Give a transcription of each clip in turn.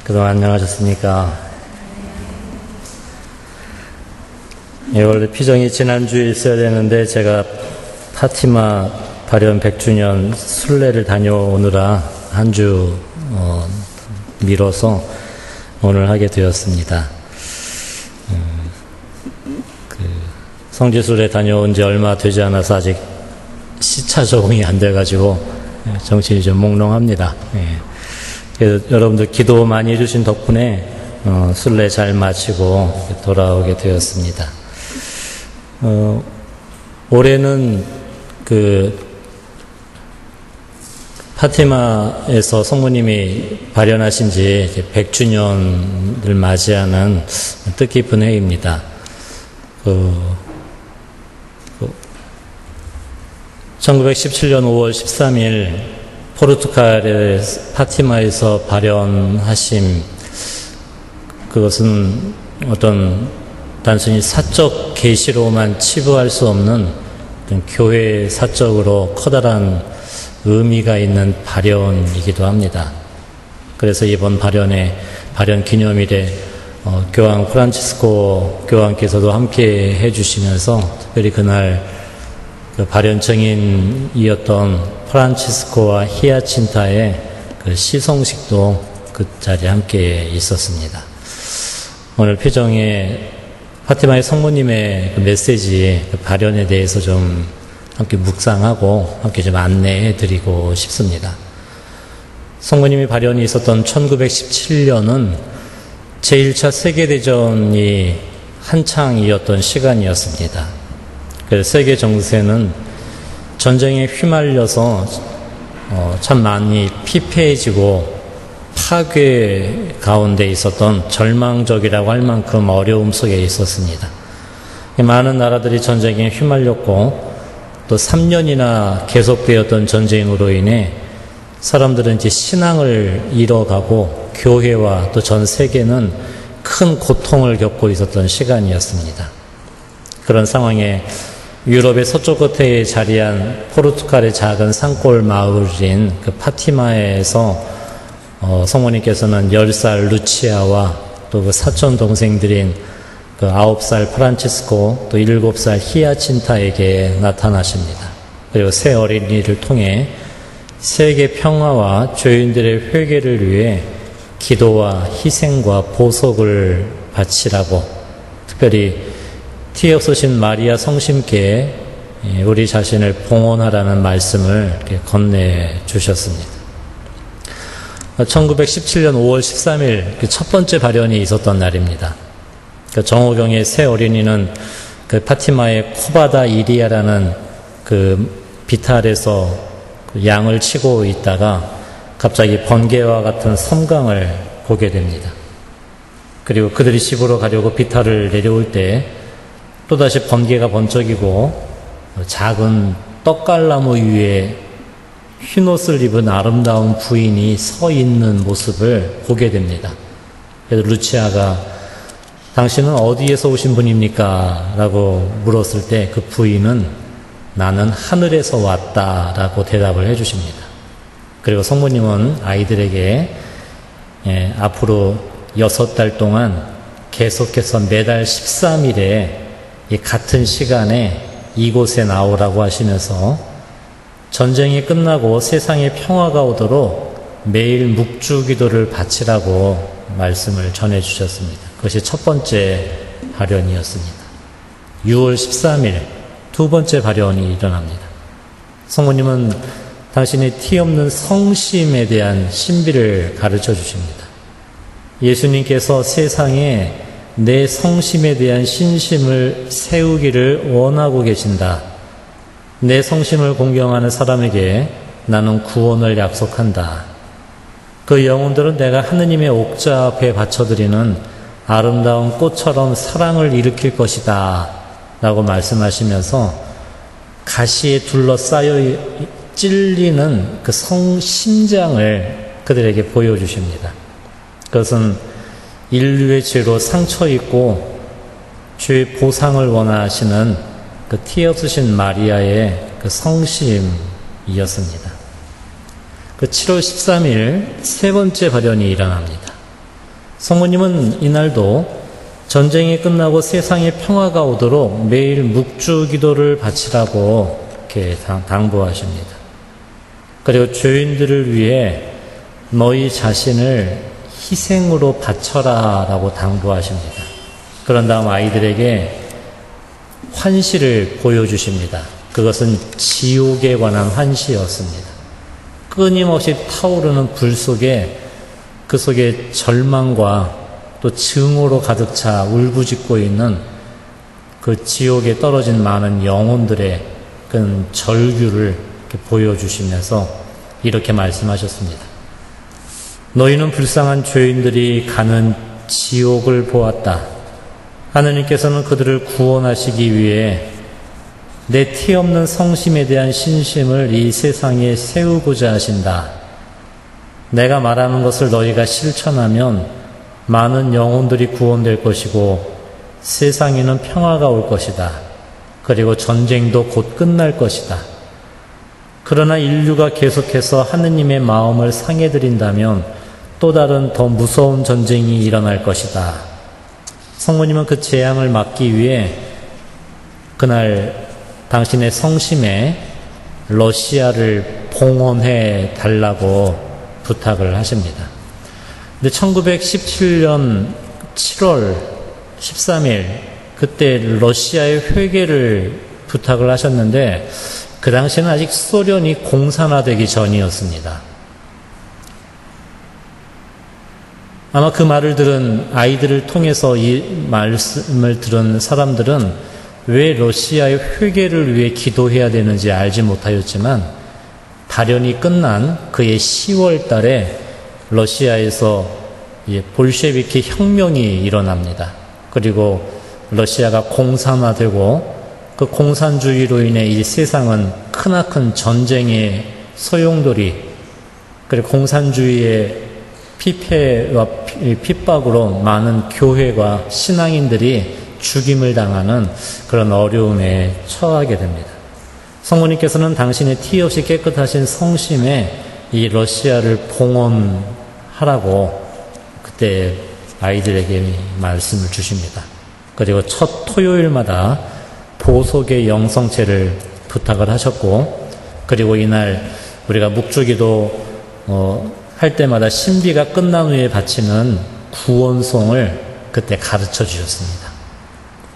그동안 안녕하셨습니까? 원래 피정이 지난주에 있어야 되는데 제가 파티마 발현 100주년 순례를 다녀오느라 한 주 미뤄서 오늘 하게 되었습니다. 성지순례 다녀온 지 얼마 되지 않아서 아직 시차 적응이 안 돼가지고 정신이 좀 몽롱합니다. 그래서 여러분들 기도 많이 해주신 덕분에 순례 잘 마치고 돌아오게 되었습니다. 올해는 파티마에서 성모님이 발현하신 지 100주년을 맞이하는 뜻깊은 해입니다. 1917년 5월 13일 포르투갈의 파티마에서 발현하심, 그것은 어떤 단순히 사적 계시로만 치부할 수 없는 교회 사적으로 커다란 의미가 있는 발현이기도 합니다. 그래서 이번 발현 기념일에 교황 프란치스코 교황께서도 함께 해주시면서 특별히 그날 발현 증인이었던 프란치스코와 히아친타의 시성식도 그 자리에 함께 있었습니다. 오늘 피정의 파티마의 성모님의 메시지, 발현에 대해서 좀 함께 묵상하고 함께 좀 안내해 드리고 싶습니다. 성모님이 발현이 있었던 1917년은 제1차 세계대전이 한창이었던 시간이었습니다. 그래서 세계 정세는 전쟁에 휘말려서 참 많이 피폐해지고 파괴 가운데 있었던 절망적이라고 할 만큼 어려움 속에 있었습니다. 많은 나라들이 전쟁에 휘말렸고 또 3년이나 계속되었던 전쟁으로 인해 사람들은 이제 신앙을 잃어가고 교회와 또 전 세계는 큰 고통을 겪고 있었던 시간이었습니다. 그런 상황에 유럽의 서쪽 끝에 자리한 포르투갈의 작은 산골 마을인 파티마에서 성모님께서는 10살 루치아와 또 그 사촌 동생들인 9살 프란치스코 또 7살 히아친타에게 나타나십니다. 그리고 새 어린이를 통해 세계 평화와 죄인들의 회개를 위해 기도와 희생과 보석을 바치라고, 특별히 티 없으신 마리아 성심께 우리 자신을 봉헌하라는 말씀을 건네주셨습니다. 1917년 5월 13일 첫 번째 발현이 있었던 날입니다. 정호경의 새 어린이는 파티마의 코바다 이리아라는 비탈에서 양을 치고 있다가 갑자기 번개와 같은 섬광을 보게 됩니다. 그리고 그들이 집으로 가려고 비탈을 내려올 때 또다시 번개가 번쩍이고 작은 떡갈나무 위에 흰옷을 입은 아름다운 부인이 서 있는 모습을 보게 됩니다. 그래서 루치아가 당신은 어디에서 오신 분입니까? 라고 물었을 때 그 부인은 나는 하늘에서 왔다 라고 대답을 해주십니다. 그리고 성모님은 아이들에게 앞으로 6달 동안 계속해서 매달 13일에 같은 시간에 이곳에 나오라고 하시면서 전쟁이 끝나고 세상에 평화가 오도록 매일 묵주기도를 바치라고 말씀을 전해주셨습니다. 그것이 첫 번째 발현이었습니다. 6월 13일 두 번째 발현이 일어납니다. 성모님은 당신의 티 없는 성심에 대한 신비를 가르쳐 주십니다. 예수님께서 세상에 내 성심에 대한 신심을 세우기를 원하고 계신다. 내 성심을 공경하는 사람에게 나는 구원을 약속한다. 그 영혼들은 내가 하느님의 옥자 앞에 바쳐드리는 아름다운 꽃처럼 사랑을 일으킬 것이다 라고 말씀하시면서 가시에 둘러싸여 찔리는 그 성심장을 그들에게 보여주십니다. 그것은 인류의 죄로 상처있고 죄의 보상을 원하시는 그 티 없으신 마리아의 그 성심이었습니다. 그 7월 13일 세 번째 발현이 일어납니다. 성모님은 이날도 전쟁이 끝나고 세상에 평화가 오도록 매일 묵주 기도를 바치라고 이렇게 당부하십니다. 그리고 죄인들을 위해 너희 자신을 희생으로 바쳐라 라고 당부하십니다. 그런 다음 아이들에게 환시를 보여주십니다. 그것은 지옥에 관한 환시였습니다. 끊임없이 타오르는 불 속에 그 속에 절망과 또 증오로 가득 차 울부짖고 있는 그 지옥에 떨어진 많은 영혼들의 그 절규를 이렇게 보여주시면서 이렇게 말씀하셨습니다. 너희는 불쌍한 죄인들이 가는 지옥을 보았다. 하느님께서는 그들을 구원하시기 위해 내 티 없는 성심에 대한 신심을 이 세상에 세우고자 하신다. 내가 말하는 것을 너희가 실천하면 많은 영혼들이 구원될 것이고 세상에는 평화가 올 것이다. 그리고 전쟁도 곧 끝날 것이다. 그러나 인류가 계속해서 하느님의 마음을 상해드린다면 또 다른 더 무서운 전쟁이 일어날 것이다. 성모님은 그 재앙을 막기 위해 그날 당신의 성심에 러시아를 봉헌해 달라고 부탁을 하십니다. 근데 1917년 7월 13일 그때 러시아의 회개를 부탁을 하셨는데 그 당시에는 아직 소련이 공산화되기 전이었습니다. 아마 그 말을 들은 아이들을 통해서 이 말씀을 들은 사람들은 왜 러시아의 회개를 위해 기도해야 되는지 알지 못하였지만 발연이 끝난 그의 10월 달에 러시아에서 볼셰비키 혁명이 일어납니다. 그리고 러시아가 공산화되고 그 공산주의로 인해 이 세상은 크나큰 전쟁의 소용돌이 그리고 공산주의의 피폐와 핍박으로 많은 교회와 신앙인들이 죽임을 당하는 그런 어려움에 처하게 됩니다. 성모님께서는 당신의 티 없이 깨끗하신 성심에 이 러시아를 봉헌하라고 그때 아이들에게 말씀을 주십니다. 그리고 첫 토요일마다 보석의 영성체를 부탁을 하셨고 그리고 이날 우리가 묵주기도 할 때마다 신비가 끝난 후에 바치는 구원송을 그때 가르쳐 주셨습니다.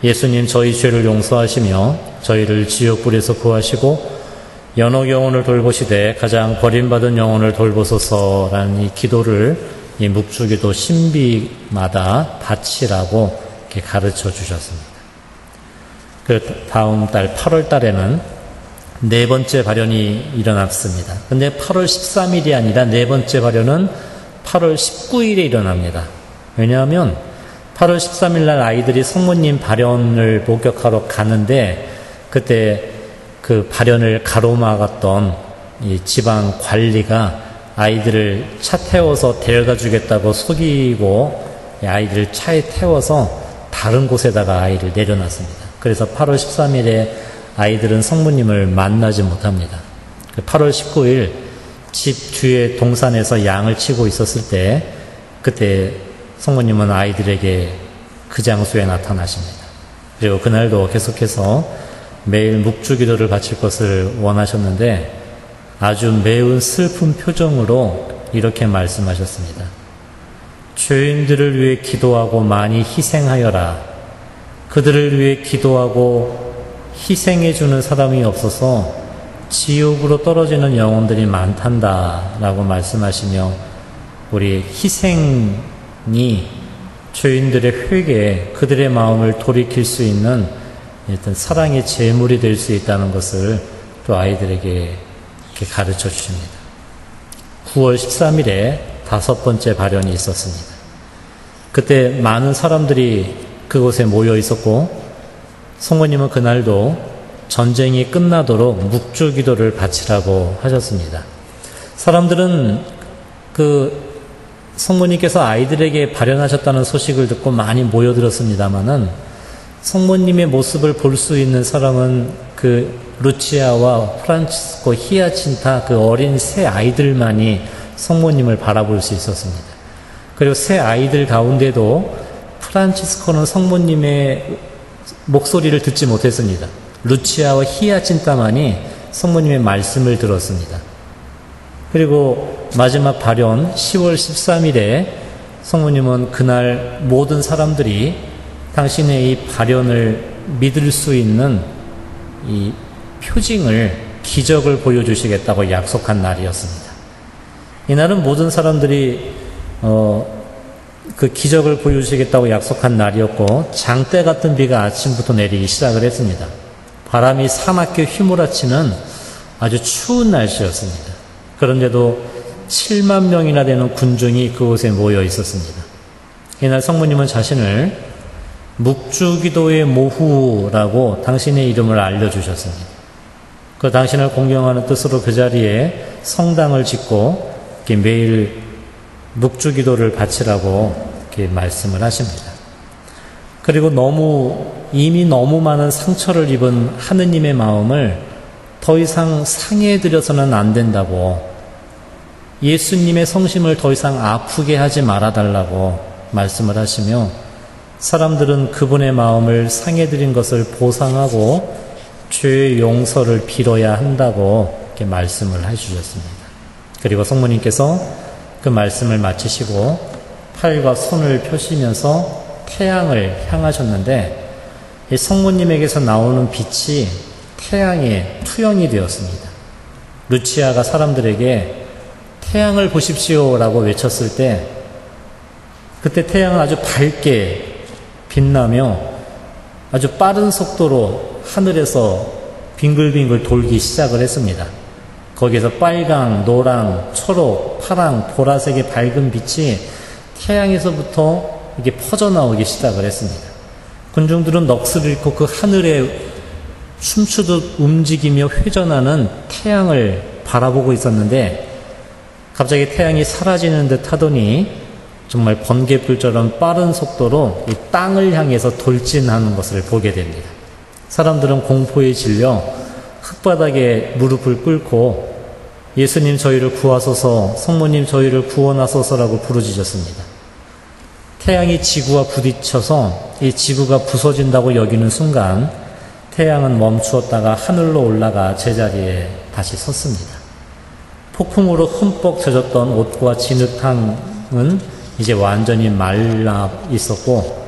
예수님 저희 죄를 용서하시며 저희를 지옥불에서 구하시고 연옥 영혼을 돌보시되 가장 버림받은 영혼을 돌보소서라는 이 기도를 이 묵주기도 신비마다 바치라고 이렇게 가르쳐 주셨습니다. 그 다음 달 8월 달에는 네 번째 발연이 일어났습니다. 근데 8월 13일이 아니라 네 번째 발연은 8월 19일에 일어납니다. 왜냐하면 8월 13일 날 아이들이 성모님 발연을 목격하러 가는데 그때 그 발연을 가로막았던 이 지방 관리가 아이들을 차 태워서 데려다 주겠다고 속이고 아이들을 차에 태워서 다른 곳에다가 아이를 내려놨습니다. 그래서 8월 13일에 아이들은 성모님을 만나지 못합니다. 8월 19일 집 뒤에 동산에서 양을 치고 있었을 때 그때 성모님은 아이들에게 그 장소에 나타나십니다. 그리고 그날도 계속해서 매일 묵주기도를 바칠 것을 원하셨는데 아주 매우 슬픈 표정으로 이렇게 말씀하셨습니다. 죄인들을 위해 기도하고 많이 희생하여라. 그들을 위해 기도하고 희생해주는 사람이 없어서 지옥으로 떨어지는 영혼들이 많단다 라고 말씀하시며 우리 희생이 죄인들의 회개에 그들의 마음을 돌이킬 수 있는 어떤 사랑의 제물이 될 수 있다는 것을 또 아이들에게 이렇게 가르쳐 주십니다. 9월 13일에 5번째 발연이 있었습니다. 그때 많은 사람들이 그곳에 모여 있었고 성모님은 그날도 전쟁이 끝나도록 묵주기도를 바치라고 하셨습니다. 사람들은 그 성모님께서 아이들에게 발연하셨다는 소식을 듣고 많이 모여들었습니다마는 성모님의 모습을 볼 수 있는 사람은 그 루치아와 프란치스코, 히아친타 그 어린 새 아이들만이 성모님을 바라볼 수 있었습니다. 그리고 세 아이들 가운데도 프란치스코는 성모님의 목소리를 듣지 못했습니다. 루치아와 히아친타만이 성모님의 말씀을 들었습니다. 그리고 마지막 발현 10월 13일에 성모님은 그날 모든 사람들이 당신의 이 발현을 믿을 수 있는 이 표징을, 기적을 보여주시겠다고 약속한 날이었습니다. 이날은 모든 사람들이 그 기적을 보여주시겠다고 약속한 날이었고, 장대 같은 비가 아침부터 내리기 시작을 했습니다. 바람이 사납게 휘몰아치는 아주 추운 날씨였습니다. 그런데도 7만 명이나 되는 군중이 그곳에 모여 있었습니다. 이날 성모님은 자신을 묵주기도의 모후라고 당신의 이름을 알려주셨습니다. 그 당신을 공경하는 뜻으로 그 자리에 성당을 짓고 이렇게 매일 묵주기도를 바치라고 이렇게 말씀을 하십니다. 그리고 이미 너무 많은 상처를 입은 하느님의 마음을 더 이상 상해드려서는 안 된다고, 예수님의 성심을 더 이상 아프게 하지 말아달라고 말씀을 하시며, 사람들은 그분의 마음을 상해드린 것을 보상하고 죄의 용서를 빌어야 한다고 이렇게 말씀을 해주셨습니다. 그리고 성모님께서 그 말씀을 마치시고 팔과 손을 펴시면서 태양을 향하셨는데, 이 성모님에게서 나오는 빛이 태양의 투영이 되었습니다. 루치아가 사람들에게 태양을 보십시오라고 외쳤을 때, 그때 태양은 아주 밝게 빛나며 아주 빠른 속도로 하늘에서 빙글빙글 돌기 시작을 했습니다. 거기에서 빨강, 노랑, 초록, 파랑, 보라색의 밝은 빛이 태양에서부터 이게 퍼져나오기 시작을 했습니다. 군중들은 넋을 잃고 그 하늘에 춤추듯 움직이며 회전하는 태양을 바라보고 있었는데, 갑자기 태양이 사라지는 듯 하더니 정말 번개불처럼 빠른 속도로 이 땅을 향해서 돌진하는 것을 보게 됩니다. 사람들은 공포에 질려 흙바닥에 무릎을 꿇고 예수님 저희를 구하소서, 성모님 저희를 구원하소서라고 부르짖었습니다. 태양이 지구와 부딪혀서 이 지구가 부서진다고 여기는 순간 태양은 멈추었다가 하늘로 올라가 제자리에 다시 섰습니다. 폭풍으로 흠뻑 젖었던 옷과 진흙탕은 이제 완전히 말라 있었고,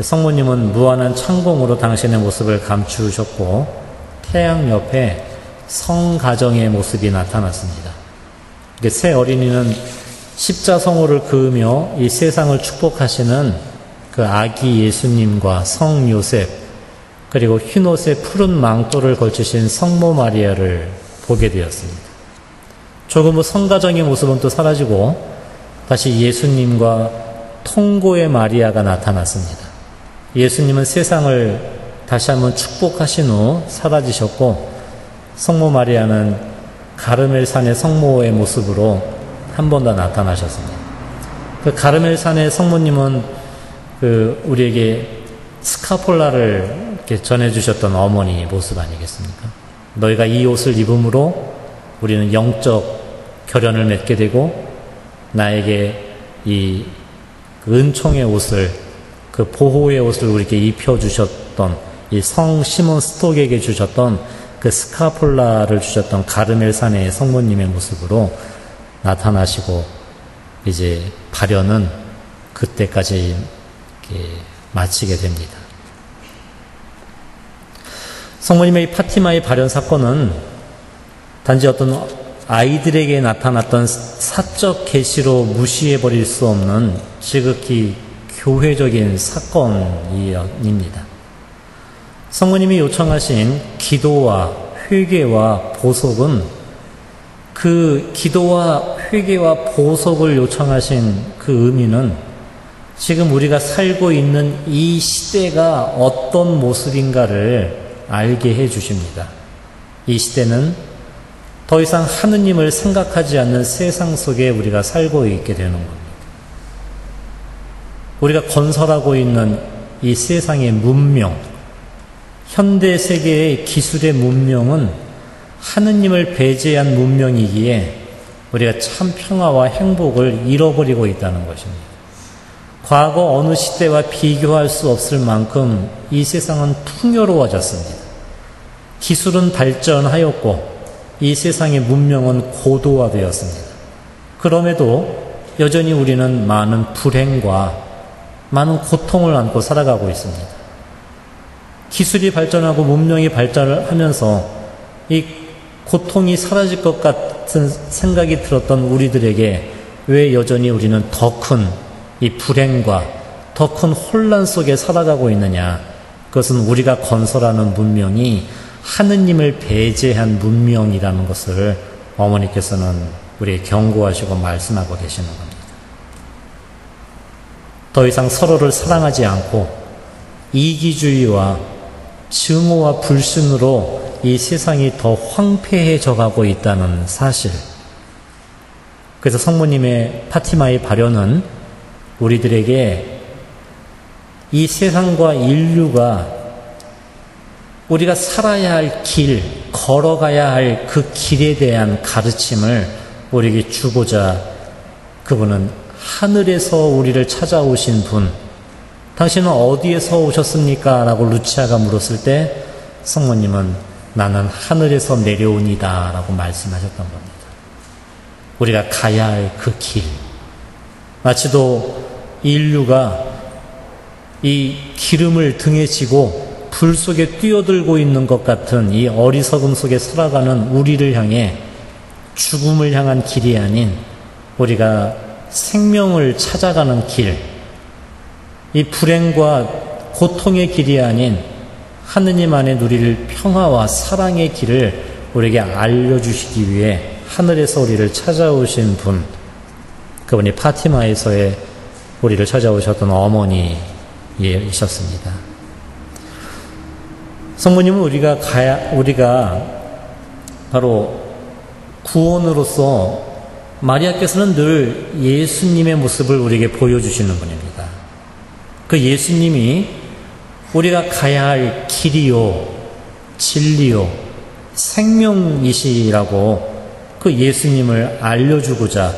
성모님은 무한한 창공으로 당신의 모습을 감추셨고, 태양 옆에 성가정의 모습이 나타났습니다. 새 어린이는 십자성호를 그으며 이 세상을 축복하시는 그 아기 예수님과 성 요셉, 그리고 흰옷에 푸른 망토를 걸치신 성모 마리아를 보게 되었습니다. 조금 후 성가정의 모습은 또 사라지고 다시 예수님과 통고의 마리아가 나타났습니다. 예수님은 세상을 다시 한번 축복하신 후 사라지셨고, 성모 마리아는 가르멜산의 성모의 모습으로 한 번 더 나타나셨습니다. 그 가르멜산의 성모님은 우리에게 스카폴라를 이렇게 전해주셨던 어머니 모습 아니겠습니까? 너희가 이 옷을 입음으로 우리는 영적 결연을 맺게 되고, 나에게 이 은총의 옷을, 그 보호의 옷을 우리에게 입혀주셨던 이 성 시몬 스톡에게 주셨던 그 스카폴라를 주셨던 가르멜산의 성모님의 모습으로 나타나시고, 이제 발현은 그때까지 마치게 됩니다. 성모님의 이 파티마의 발현 사건은 단지 어떤 아이들에게 나타났던 사적 계시로 무시해버릴 수 없는 지극히 교회적인 사건입니다. 성모님이 요청하신 기도와 회개와 보석은, 그 기도와 회개와 보석을 요청하신 그 의미는 지금 우리가 살고 있는 이 시대가 어떤 모습인가를 알게 해 주십니다. 이 시대는 더 이상 하느님을 생각하지 않는 세상 속에 우리가 살고 있게 되는 겁니다. 우리가 건설하고 있는 이 세상의 문명, 현대 세계의 기술의 문명은 하느님을 배제한 문명이기에 우리가 참 평화와 행복을 잃어버리고 있다는 것입니다. 과거 어느 시대와 비교할 수 없을 만큼 이 세상은 풍요로워졌습니다. 기술은 발전하였고 이 세상의 문명은 고도화되었습니다. 그럼에도 여전히 우리는 많은 불행과 많은 고통을 안고 살아가고 있습니다. 기술이 발전하고 문명이 발전을 하면서 이 고통이 사라질 것 같은 생각이 들었던 우리들에게 왜 여전히 우리는 더 큰 이 불행과 더 큰 혼란 속에 살아가고 있느냐? 그것은 우리가 건설하는 문명이 하느님을 배제한 문명이라는 것을 어머니께서는 우리에게 경고하시고 말씀하고 계시는 겁니다. 더 이상 서로를 사랑하지 않고 이기주의와 증오와 불신으로 이 세상이 더 황폐해져 가고 있다는 사실. 그래서 성모님의 파티마의 발현은 우리들에게 이 세상과 인류가 우리가 살아야 할 길, 걸어가야 할 그 길에 대한 가르침을 우리에게 주고자 그분은 하늘에서 우리를 찾아오신 분, 당신은 어디에서 오셨습니까? 라고 루치아가 물었을 때 성모님은 나는 하늘에서 내려오니다 라고 말씀하셨던 겁니다. 우리가 가야 할 그 길, 마치도 인류가 이 기름을 등에 지고 불 속에 뛰어들고 있는 것 같은 이 어리석음 속에 살아가는 우리를 향해 죽음을 향한 길이 아닌 우리가 생명을 찾아가는 길, 이 불행과 고통의 길이 아닌 하느님 안에 누릴 평화와 사랑의 길을 우리에게 알려주시기 위해 하늘에서 우리를 찾아오신 분, 그분이 파티마에서의 우리를 찾아오셨던 어머니이셨습니다. 성모님은 우리가 바로 구원으로서 마리아께서는 늘 예수님의 모습을 우리에게 보여주시는 분입니다. 그 예수님이 우리가 가야 할 길이요, 진리요, 생명이시라고 그 예수님을 알려주고자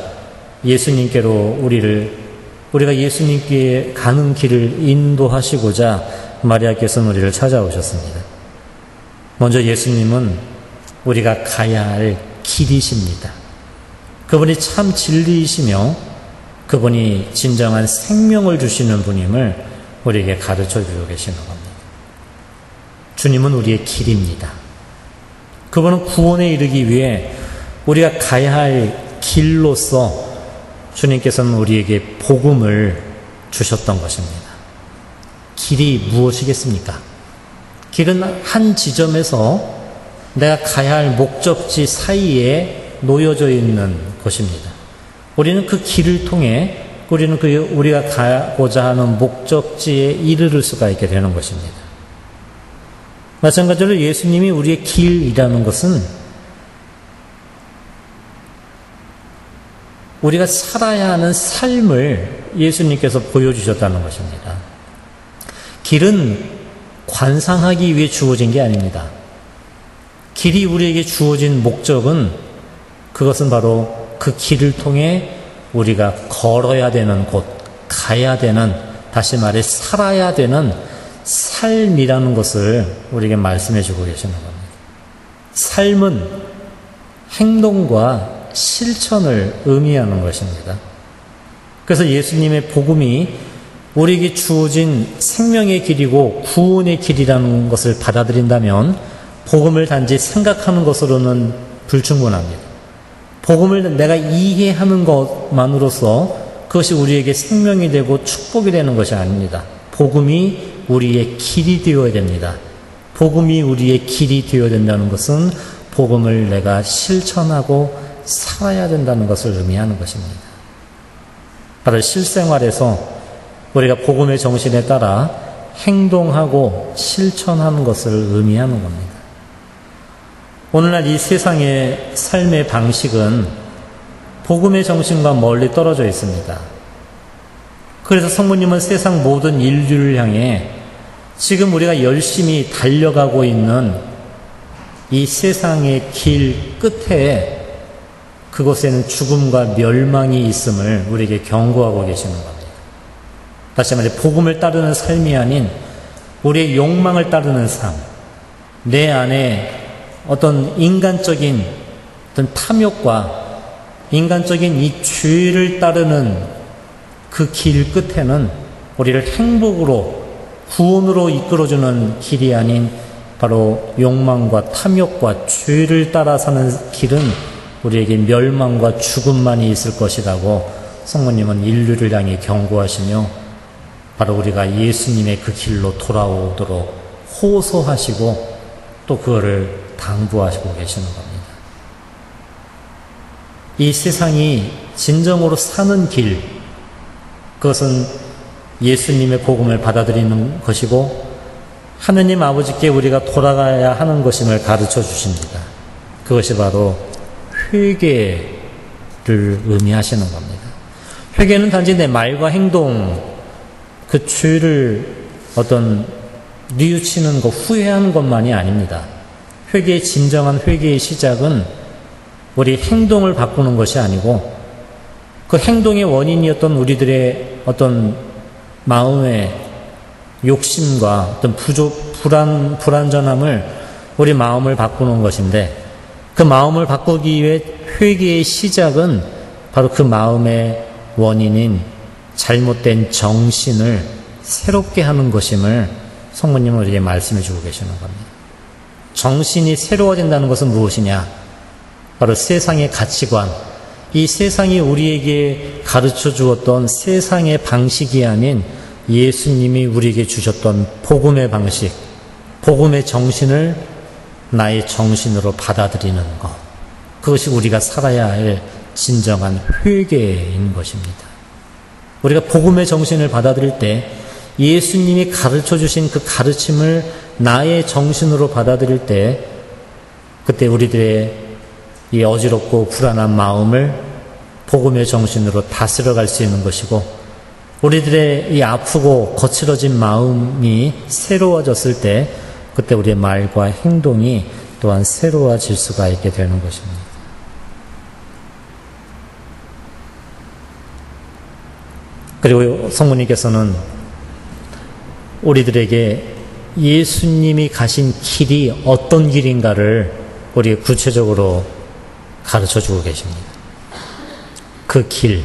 예수님께로 우리가 예수님께 가는 길을 인도하시고자 마리아께서는 우리를 찾아오셨습니다. 먼저 예수님은 우리가 가야 할 길이십니다. 그분이 참 진리이시며 그분이 진정한 생명을 주시는 분임을 우리에게 가르쳐주고 계시는 겁니다. 주님은 우리의 길입니다. 그분은 구원에 이르기 위해 우리가 가야 할 길로서 주님께서는 우리에게 복음을 주셨던 것입니다. 길이 무엇이겠습니까? 길은 한 지점에서 내가 가야 할 목적지 사이에 놓여져 있는 곳입니다. 우리는 그 길을 통해 우리가 가고자 하는 목적지에 이르를 수가 있게 되는 것입니다. 마찬가지로 예수님이 우리의 길이라는 것은 우리가 살아야 하는 삶을 예수님께서 보여주셨다는 것입니다. 길은 관상하기 위해 주어진 게 아닙니다. 길이 우리에게 주어진 목적은 그것은 바로 그 길을 통해 우리가 걸어야 되는 곳, 가야 되는, 다시 말해 살아야 되는 삶이라는 것을 우리에게 말씀해 주고 계시는 겁니다. 삶은 행동과 실천을 의미하는 것입니다. 그래서 예수님의 복음이 우리에게 주어진 생명의 길이고 구원의 길이라는 것을 받아들인다면 복음을 단지 생각하는 것으로는 불충분합니다. 복음을 내가 이해하는 것만으로서 그것이 우리에게 생명이 되고 축복이 되는 것이 아닙니다. 복음이 우리의 길이 되어야 됩니다. 복음이 우리의 길이 되어야 된다는 것은 복음을 내가 실천하고 살아야 된다는 것을 의미하는 것입니다. 바로 실생활에서 우리가 복음의 정신에 따라 행동하고 실천하는 것을 의미하는 겁니다. 오늘날 이 세상의 삶의 방식은 복음의 정신과 멀리 떨어져 있습니다. 그래서 성모님은 세상 모든 인류를 향해 지금 우리가 열심히 달려가고 있는 이 세상의 길 끝에 그곳에는 죽음과 멸망이 있음을 우리에게 경고하고 계시는 겁니다. 다시 말해 복음을 따르는 삶이 아닌 우리의 욕망을 따르는 삶, 내 안에 어떤 인간적인 어떤 탐욕과 인간적인 이 죄를 따르는 그 길 끝에는 우리를 행복으로 구원으로 이끌어주는 길이 아닌 바로 욕망과 탐욕과 죄를 따라 사는 길은 우리에게 멸망과 죽음만이 있을 것이라고 성모님은 인류를 향해 경고하시며 바로 우리가 예수님의 그 길로 돌아오도록 호소하시고 또 그거를 당부하시고 계시는 겁니다. 이 세상이 진정으로 사는 길, 그것은 예수님의 복음을 받아들이는 것이고 하느님 아버지께 우리가 돌아가야 하는 것임을 가르쳐 주십니다. 그것이 바로 회개를 의미하시는 겁니다. 회개는 단지 내 말과 행동, 그 죄를 어떤 뉘우치는 것, 후회하는 것만이 아닙니다. 회개의 진정한 회개의 시작은 우리 행동을 바꾸는 것이 아니고 그 행동의 원인이었던 우리들의 어떤 마음의 욕심과 어떤 불완전함을 우리 마음을 바꾸는 것인데 그 마음을 바꾸기 위해 회개의 시작은 바로 그 마음의 원인인 잘못된 정신을 새롭게 하는 것임을 성모님은 우리에게 말씀해 주고 계시는 겁니다. 정신이 새로워진다는 것은 무엇이냐? 바로 세상의 가치관, 이 세상이 우리에게 가르쳐 주었던 세상의 방식이 아닌 예수님이 우리에게 주셨던 복음의 방식, 복음의 정신을 나의 정신으로 받아들이는 것, 그것이 우리가 살아야 할 진정한 회개인 것입니다. 우리가 복음의 정신을 받아들일 때 예수님이 가르쳐 주신 그 가르침을 나의 정신으로 받아들일 때 그때 우리들의 이 어지럽고 불안한 마음을 복음의 정신으로 다스려갈 수 있는 것이고 우리들의 이 아프고 거칠어진 마음이 새로워졌을 때 그때 우리의 말과 행동이 또한 새로워질 수가 있게 되는 것입니다. 그리고 성모님께서는 우리들에게 예수님이 가신 길이 어떤 길인가를 우리에게 구체적으로 가르쳐주고 계십니다. 그 길,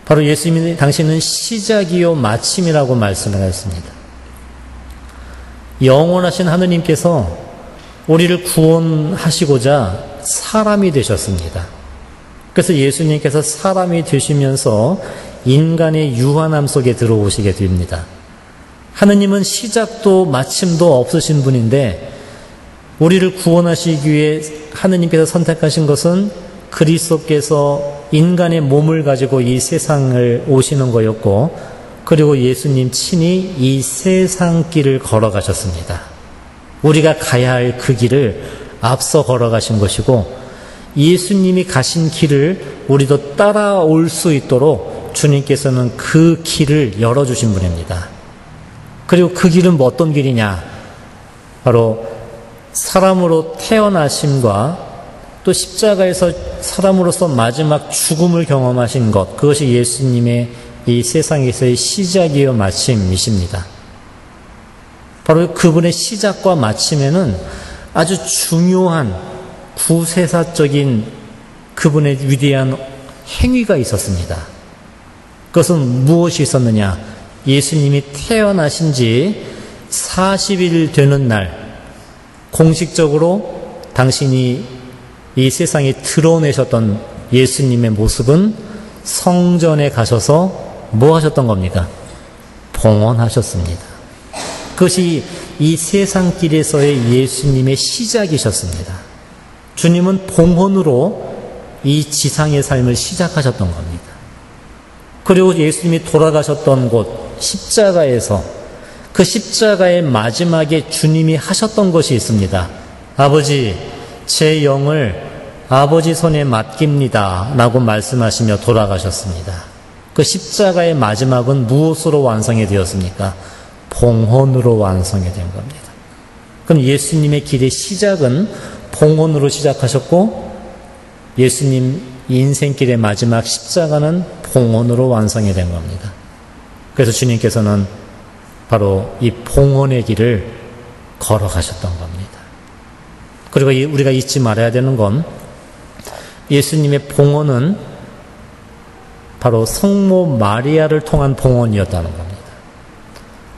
바로 예수님이 당신은 시작이요 마침이라고 말씀을 하셨습니다. 영원하신 하느님께서 우리를 구원하시고자 사람이 되셨습니다. 그래서 예수님께서 사람이 되시면서 인간의 유한함 속에 들어오시게 됩니다. 하느님은 시작도 마침도 없으신 분인데 우리를 구원하시기 위해 하느님께서 선택하신 것은 그리스도께서 인간의 몸을 가지고 이 세상을 오시는 거였고 그리고 예수님 친히 이 세상 길을 걸어가셨습니다. 우리가 가야 할 그 길을 앞서 걸어가신 것이고 예수님이 가신 길을 우리도 따라올 수 있도록 주님께서는 그 길을 열어주신 분입니다. 그리고 그 길은 뭐 어떤 길이냐? 바로 사람으로 태어나심과 또 십자가에서 사람으로서 마지막 죽음을 경험하신 것, 그것이 예수님의 이 세상에서의 시작이요 마침이십니다. 바로 그분의 시작과 마침에는 아주 중요한 구세사적인 그분의 위대한 행위가 있었습니다. 그것은 무엇이 있었느냐? 예수님이 태어나신 지 40일 되는 날 공식적으로 당신이 이 세상에 드러내셨던 예수님의 모습은 성전에 가셔서 뭐 하셨던 겁니까? 봉헌하셨습니다. 그것이 이 세상길에서의 예수님의 시작이셨습니다. 주님은 봉헌으로 이 지상의 삶을 시작하셨던 겁니다. 그리고 예수님이 돌아가셨던 곳 십자가에서 그 십자가의 마지막에 주님이 하셨던 것이 있습니다. 아버지, 제 영을 아버지 손에 맡깁니다 라고 말씀하시며 돌아가셨습니다. 그 십자가의 마지막은 무엇으로 완성이 되었습니까? 봉헌으로 완성이 된 겁니다. 그럼 예수님의 길의 시작은 봉헌으로 시작하셨고 예수님 인생길의 마지막 십자가는 봉헌으로 완성이 된 겁니다. 그래서 주님께서는 바로 이 봉헌의 길을 걸어가셨던 겁니다. 그리고 우리가 잊지 말아야 되는 건 예수님의 봉헌은 바로 성모 마리아를 통한 봉헌이었다는 겁니다.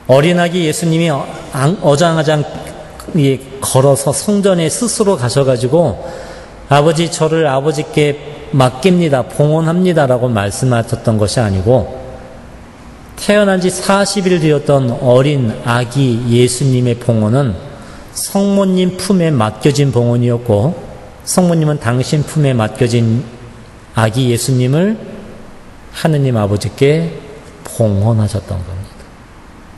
어린아기 예수님이 어장아장 걸어서 성전에 스스로 가셔가지고 아버지 저를 아버지께 맡깁니다, 봉헌합니다라고 말씀하셨던 것이 아니고 태어난 지 40일 되었던 어린 아기 예수님의 봉헌은 성모님 품에 맡겨진 봉헌이었고 성모님은 당신 품에 맡겨진 아기 예수님을 하느님 아버지께 봉헌하셨던 겁니다.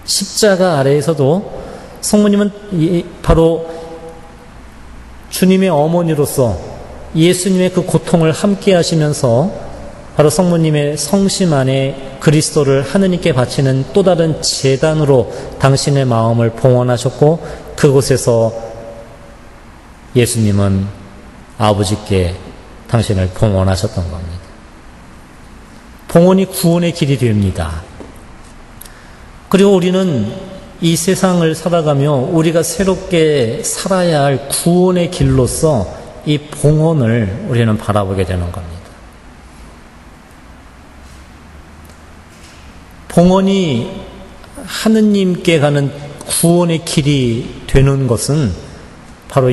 십자가 아래에서도 성모님은 바로 주님의 어머니로서 예수님의 그 고통을 함께 하시면서 바로 성모님의 성심 안에 그리스도를 하느님께 바치는 또 다른 제단으로 당신의 마음을 봉헌하셨고 그곳에서 예수님은 아버지께 당신을 봉헌하셨던 겁니다. 봉헌이 구원의 길이 됩니다. 그리고 우리는 이 세상을 살아가며 우리가 새롭게 살아야 할 구원의 길로서 이 봉헌을 우리는 바라보게 되는 겁니다. 봉헌이 하느님께 가는 구원의 길이 되는 것은 바로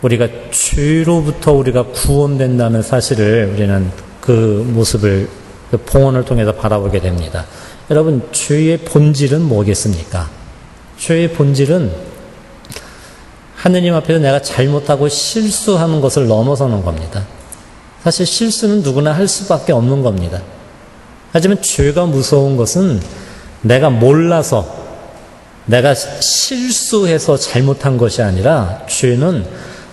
우리가 죄로부터 우리가 구원된다는 사실을 우리는 그 모습을 그 봉헌을 통해서 바라보게 됩니다. 여러분, 죄의 본질은 뭐겠습니까? 죄의 본질은 하느님 앞에서 내가 잘못하고 실수하는 것을 넘어서는 겁니다. 사실 실수는 누구나 할 수밖에 없는 겁니다. 하지만 죄가 무서운 것은 내가 몰라서 내가 실수해서 잘못한 것이 아니라 죄는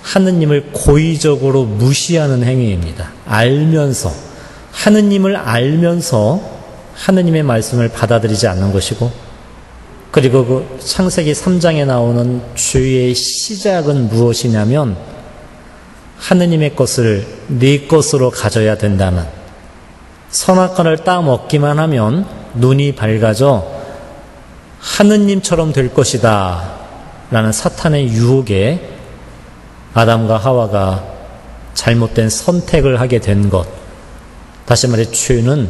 하느님을 고의적으로 무시하는 행위입니다. 알면서 하느님을 알면서 하느님의 말씀을 받아들이지 않는 것이고 그리고 그 창세기 3장에 나오는 죄의 시작은 무엇이냐면 하느님의 것을 네 것으로 가져야 된다는 선악과를 따먹기만 하면 눈이 밝아져 하느님처럼 될 것이다 라는 사탄의 유혹에 아담과 하와가 잘못된 선택을 하게 된 것, 다시 말해 죄는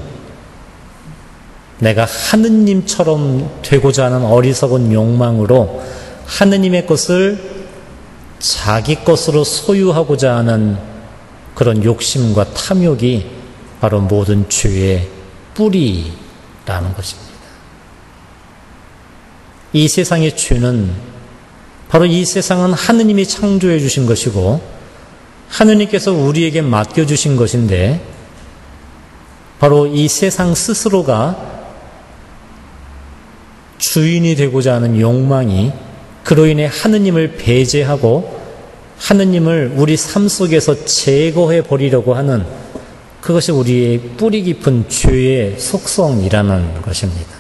내가 하느님처럼 되고자 하는 어리석은 욕망으로 하느님의 것을 자기 것으로 소유하고자 하는 그런 욕심과 탐욕이 바로 모든 죄의 뿌리라는 것입니다. 이 세상의 죄는 바로 이 세상은 하느님이 창조해 주신 것이고 하느님께서 우리에게 맡겨주신 것인데 바로 이 세상 스스로가 주인이 되고자 하는 욕망이 그로 인해 하느님을 배제하고 하느님을 우리 삶 속에서 제거해 버리려고 하는 그것이 우리의 뿌리 깊은 죄의 속성이라는 것입니다.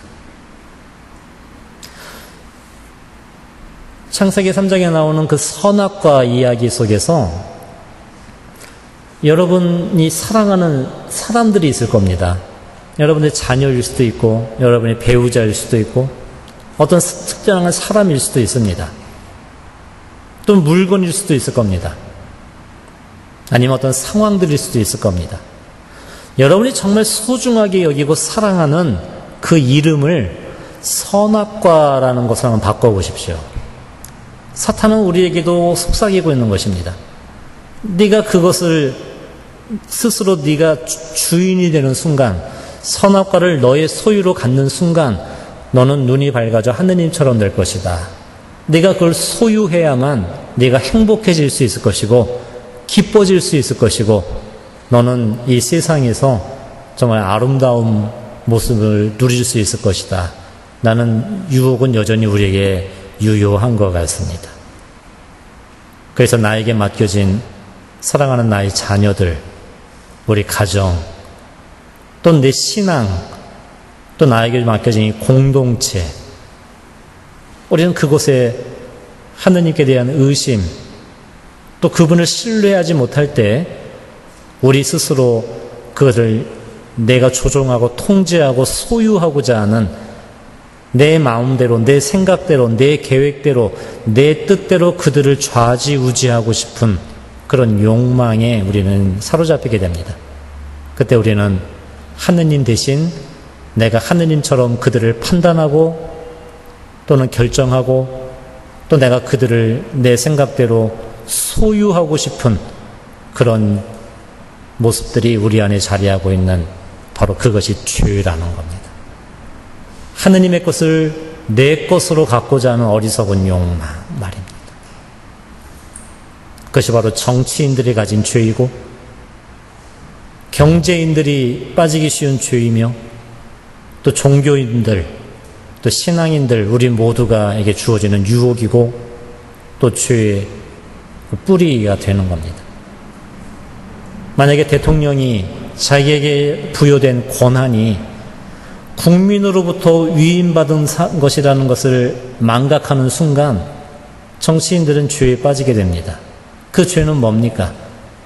창세기 3장에 나오는 그 선악과 이야기 속에서 여러분이 사랑하는 사람들이 있을 겁니다. 여러분의 자녀일 수도 있고 여러분의 배우자일 수도 있고 어떤 특정한 사람일 수도 있습니다. 또 물건일 수도 있을 겁니다. 아니면 어떤 상황들일 수도 있을 겁니다. 여러분이 정말 소중하게 여기고 사랑하는 그 이름을 선악과라는 것으로 한번 바꿔보십시오. 사탄은 우리에게도 속삭이고 있는 것입니다. 네가 그것을 스스로 네가 주인이 되는 순간, 선악과를 너의 소유로 갖는 순간 너는 눈이 밝아져 하느님처럼 될 것이다. 네가 그걸 소유해야만 네가 행복해질 수 있을 것이고 기뻐질 수 있을 것이고 너는 이 세상에서 정말 아름다운 모습을 누릴 수 있을 것이다. 나는 유혹은 여전히 우리에게 유효한 것 같습니다. 그래서 나에게 맡겨진 사랑하는 나의 자녀들, 우리 가정, 또 내 신앙, 또 나에게 맡겨진 이 공동체, 우리는 그곳에 하느님께 대한 의심, 또 그분을 신뢰하지 못할 때 우리 스스로 그것을 내가 조종하고 통제하고 소유하고자 하는 내 마음대로, 내 생각대로, 내 계획대로, 내 뜻대로 그들을 좌지우지하고 싶은 그런 욕망에 우리는 사로잡히게 됩니다. 그때 우리는 하느님 대신 내가 하느님처럼 그들을 판단하고 또는 결정하고 또 내가 그들을 내 생각대로 소유하고 싶은 그런 모습들이 우리 안에 자리하고 있는 바로 그것이 죄라는 겁니다. 하느님의 것을 내 것으로 갖고자 하는 어리석은 욕망 말입니다. 그것이 바로 정치인들이 가진 죄이고 경제인들이 빠지기 쉬운 죄이며 또 종교인들 또 신앙인들 우리 모두가에게 주어지는 유혹이고 또 죄의 뿌리가 되는 겁니다. 만약에 대통령이 자기에게 부여된 권한이 국민으로부터 위임받은 것이라는 것을 망각하는 순간 정치인들은 죄에 빠지게 됩니다. 그 죄는 뭡니까?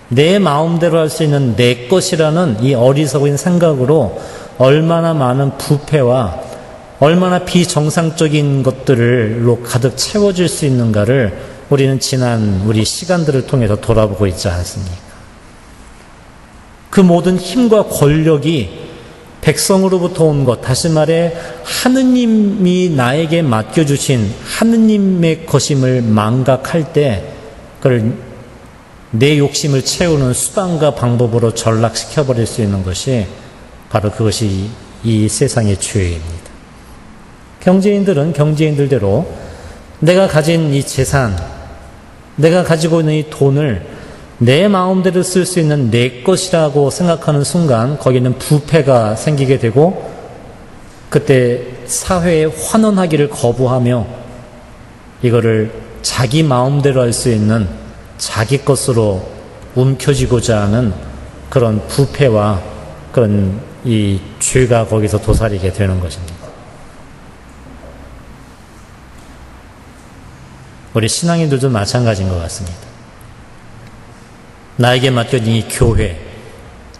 내 마음대로 할 수 있는 내 것이라는 이 어리석은 생각으로 얼마나 많은 부패와 얼마나 비정상적인 것들로 가득 채워질 수 있는가를 우리는 지난 우리 시간들을 통해서 돌아보고 있지 않습니까? 그 모든 힘과 권력이 백성으로부터 온 것, 다시 말해 하느님이 나에게 맡겨주신 하느님의 것임을 망각할 때 그걸 내 욕심을 채우는 수단과 방법으로 전락시켜버릴 수 있는 것이 바로 그것이 이 세상의 죄입니다. 경제인들은 경제인들대로 내가 가진 이 재산, 내가 가지고 있는 이 돈을 내 마음대로 쓸 수 있는 내 것이라고 생각하는 순간 거기는 부패가 생기게 되고 그때 사회에 환원하기를 거부하며 이거를 자기 마음대로 할 수 있는 자기 것으로 움켜쥐고자 하는 그런 부패와 그런 이 죄가 거기서 도사리게 되는 것입니다. 우리 신앙인들도 마찬가지인 것 같습니다. 나에게 맡겨진 이 교회,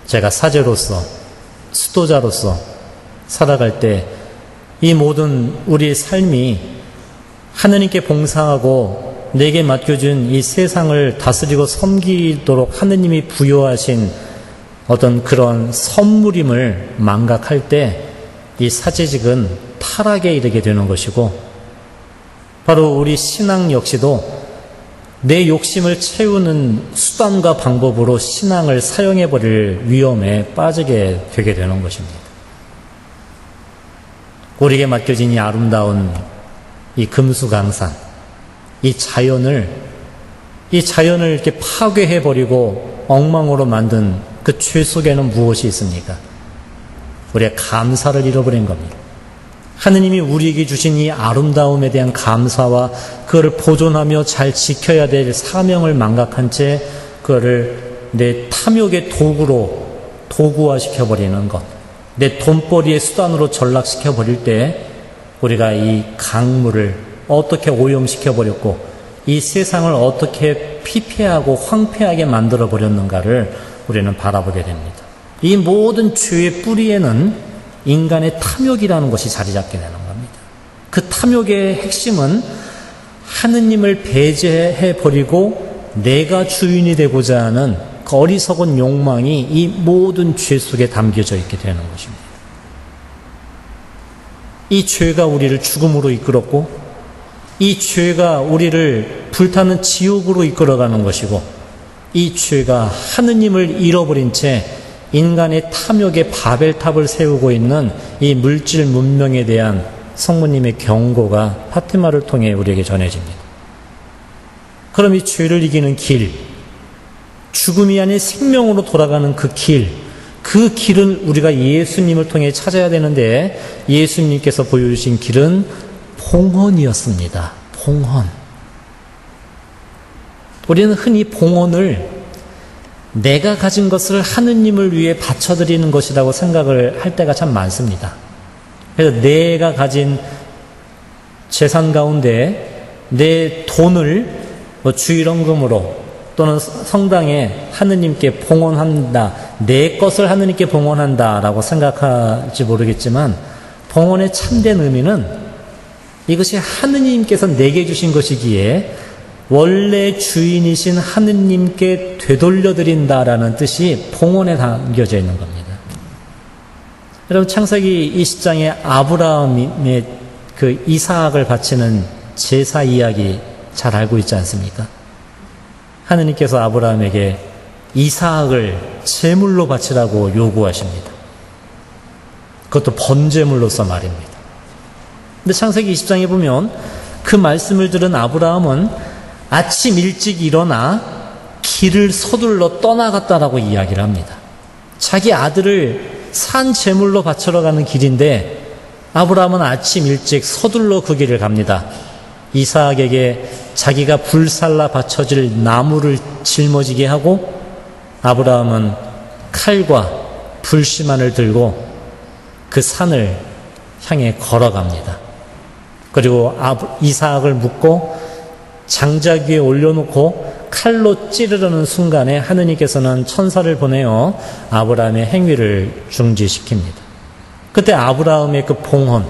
제가 사제로서, 수도자로서 살아갈 때 이 모든 우리의 삶이 하느님께 봉사하고 내게 맡겨준 이 세상을 다스리고 섬기도록 하느님이 부여하신 어떤 그런 선물임을 망각할 때 이 사제직은 타락에 이르게 되는 것이고 바로 우리 신앙 역시도 내 욕심을 채우는 수단과 방법으로 신앙을 사용해버릴 위험에 빠지게 되게 되는 것입니다. 우리에게 맡겨진 이 아름다운 이 금수강산, 이 자연을 이렇게 파괴해버리고 엉망으로 만든 그 죄 속에는 무엇이 있습니까? 우리의 감사를 잃어버린 겁니다. 하느님이 우리에게 주신 이 아름다움에 대한 감사와 그거를 보존하며 잘 지켜야 될 사명을 망각한 채 그거를 내 탐욕의 도구화시켜버리는 것, 내 돈벌이의 수단으로 전락시켜버릴 때 우리가 이 강물을 어떻게 오염시켜버렸고 이 세상을 어떻게 피폐하고 황폐하게 만들어버렸는가를 우리는 바라보게 됩니다. 이 모든 죄의 뿌리에는 인간의 탐욕이라는 것이 자리 잡게 되는 겁니다. 그 탐욕의 핵심은 하느님을 배제해버리고 내가 주인이 되고자 하는 그 어리석은 욕망이 이 모든 죄 속에 담겨져 있게 되는 것입니다. 이 죄가 우리를 죽음으로 이끌었고 이 죄가 우리를 불타는 지옥으로 이끌어가는 것이고 이 죄가 하느님을 잃어버린 채 인간의 탐욕의 바벨탑을 세우고 있는 이 물질 문명에 대한 성모님의 경고가 파티마를 통해 우리에게 전해집니다. 그럼 이 죄를 이기는 길, 죽음이 아닌 생명으로 돌아가는 그 길은 우리가 예수님을 통해 찾아야 되는데 예수님께서 보여주신 길은 봉헌이었습니다. 봉헌. 우리는 흔히 봉헌을 내가 가진 것을 하느님을 위해 바쳐드리는 것이라고 생각을 할 때가 참 많습니다. 그래서 내가 가진 재산 가운데 내 돈을 주일헌금으로 또는 성당에 하느님께 봉헌한다, 내 것을 하느님께 봉헌한다라고 생각할지 모르겠지만 봉헌의 참된 의미는 이것이 하느님께서 내게 주신 것이기에 원래 주인이신 하느님께 되돌려드린다라는 뜻이 봉헌에 담겨져 있는 겁니다. 여러분, 창세기 20장에 아브라함의 그 이삭을 바치는 제사 이야기 잘 알고 있지 않습니까? 하느님께서 아브라함에게 이삭을 제물로 바치라고 요구하십니다. 그것도 번제물로서 말입니다. 근데 창세기 20장에 보면 그 말씀을 들은 아브라함은 아침 일찍 일어나 길을 서둘러 떠나갔다라고 이야기를 합니다. 자기 아들을 산 제물로 바치러 가는 길인데 아브라함은 아침 일찍 서둘러 그 길을 갑니다. 이삭에게 자기가 불살라 바쳐질 나무를 짊어지게 하고 아브라함은 칼과 불씨만을 들고 그 산을 향해 걸어갑니다. 그리고 이삭을 묶고 장작 위에 올려놓고 칼로 찌르려는 순간에 하느님께서는 천사를 보내어 아브라함의 행위를 중지시킵니다. 그때 아브라함의 그 봉헌,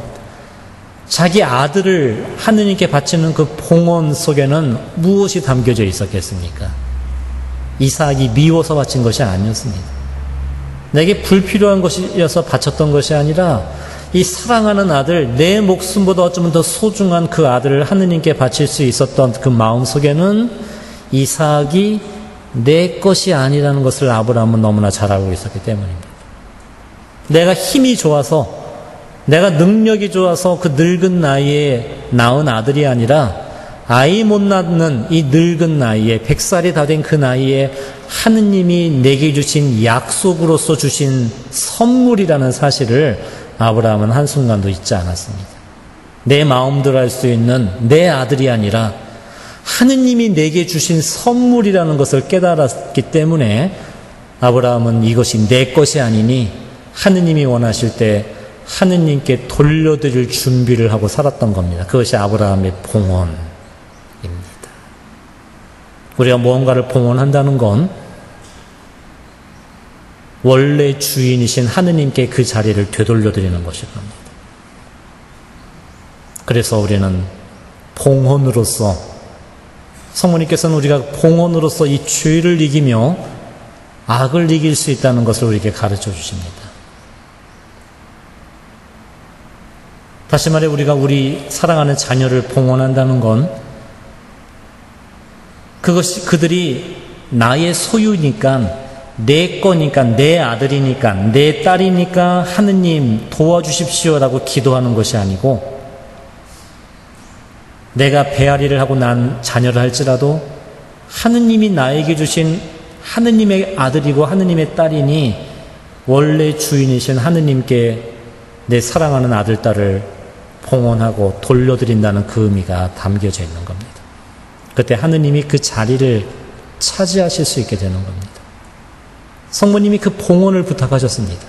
자기 아들을 하느님께 바치는 그 봉헌 속에는 무엇이 담겨져 있었겠습니까? 이삭이 미워서 바친 것이 아니었습니다. 내게 불필요한 것이어서 바쳤던 것이 아니라 이 사랑하는 아들, 내 목숨보다 어쩌면 더 소중한 그 아들을 하느님께 바칠 수 있었던 그 마음 속에는 이삭이 내 것이 아니라는 것을 아브라함은 너무나 잘 알고 있었기 때문입니다. 내가 힘이 좋아서, 내가 능력이 좋아서 그 늙은 나이에 낳은 아들이 아니라 아이 못 낳는 이 늙은 나이에 100살이 다 된 그 나이에 하느님이 내게 주신 약속으로서 주신 선물이라는 사실을 아브라함은 한순간도 잊지 않았습니다. 내 마음대로 할 수 있는 내 아들이 아니라 하느님이 내게 주신 선물이라는 것을 깨달았기 때문에 아브라함은 이것이 내 것이 아니니 하느님이 원하실 때 하느님께 돌려드릴 준비를 하고 살았던 겁니다. 그것이 아브라함의 봉헌입니다. 우리가 무언가를 봉헌한다는 건 원래 주인이신 하느님께 그 자리를 되돌려드리는 것일 겁니다. 그래서 우리는 봉헌으로서, 성모님께서는 우리가 봉헌으로서 이 죄를 이기며 악을 이길 수 있다는 것을 우리에게 가르쳐 주십니다. 다시 말해 우리가 우리 사랑하는 자녀를 봉헌한다는 건 그것이 그들이 나의 소유니까, 내 거니까, 내 아들이니까, 내 딸이니까 하느님 도와주십시오라고 기도하는 것이 아니고, 내가 배앓이를 하고 난 자녀를 할지라도 하느님이 나에게 주신 하느님의 아들이고 하느님의 딸이니 원래 주인이신 하느님께 내 사랑하는 아들, 딸을 봉헌하고 돌려드린다는 그 의미가 담겨져 있는 겁니다. 그때 하느님이 그 자리를 차지하실 수 있게 되는 겁니다. 성모님이 그 봉헌을 부탁하셨습니다.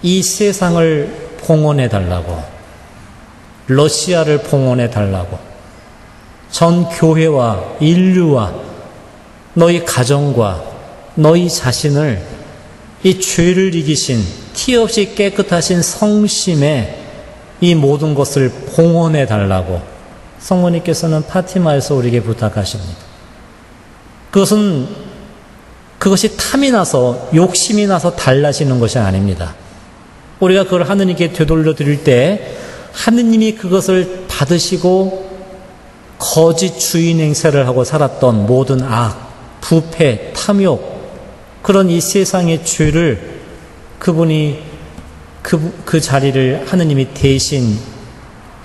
이 세상을 봉헌해 달라고, 러시아를 봉헌해 달라고, 전 교회와 인류와 너희 가정과 너희 자신을 이 죄를 이기신 티 없이 깨끗하신 성심에 이 모든 것을 봉헌해 달라고 성모님께서는 파티마에서 우리에게 부탁하십니다. 그것이 탐이 나서, 욕심이 나서 달라지는 것이 아닙니다. 우리가 그걸 하느님께 되돌려 드릴 때 하느님이 그것을 받으시고 거짓 주인 행세를 하고 살았던 모든 악, 부패, 탐욕, 그런 이 세상의 죄를 그분이 그 자리를 하느님이 대신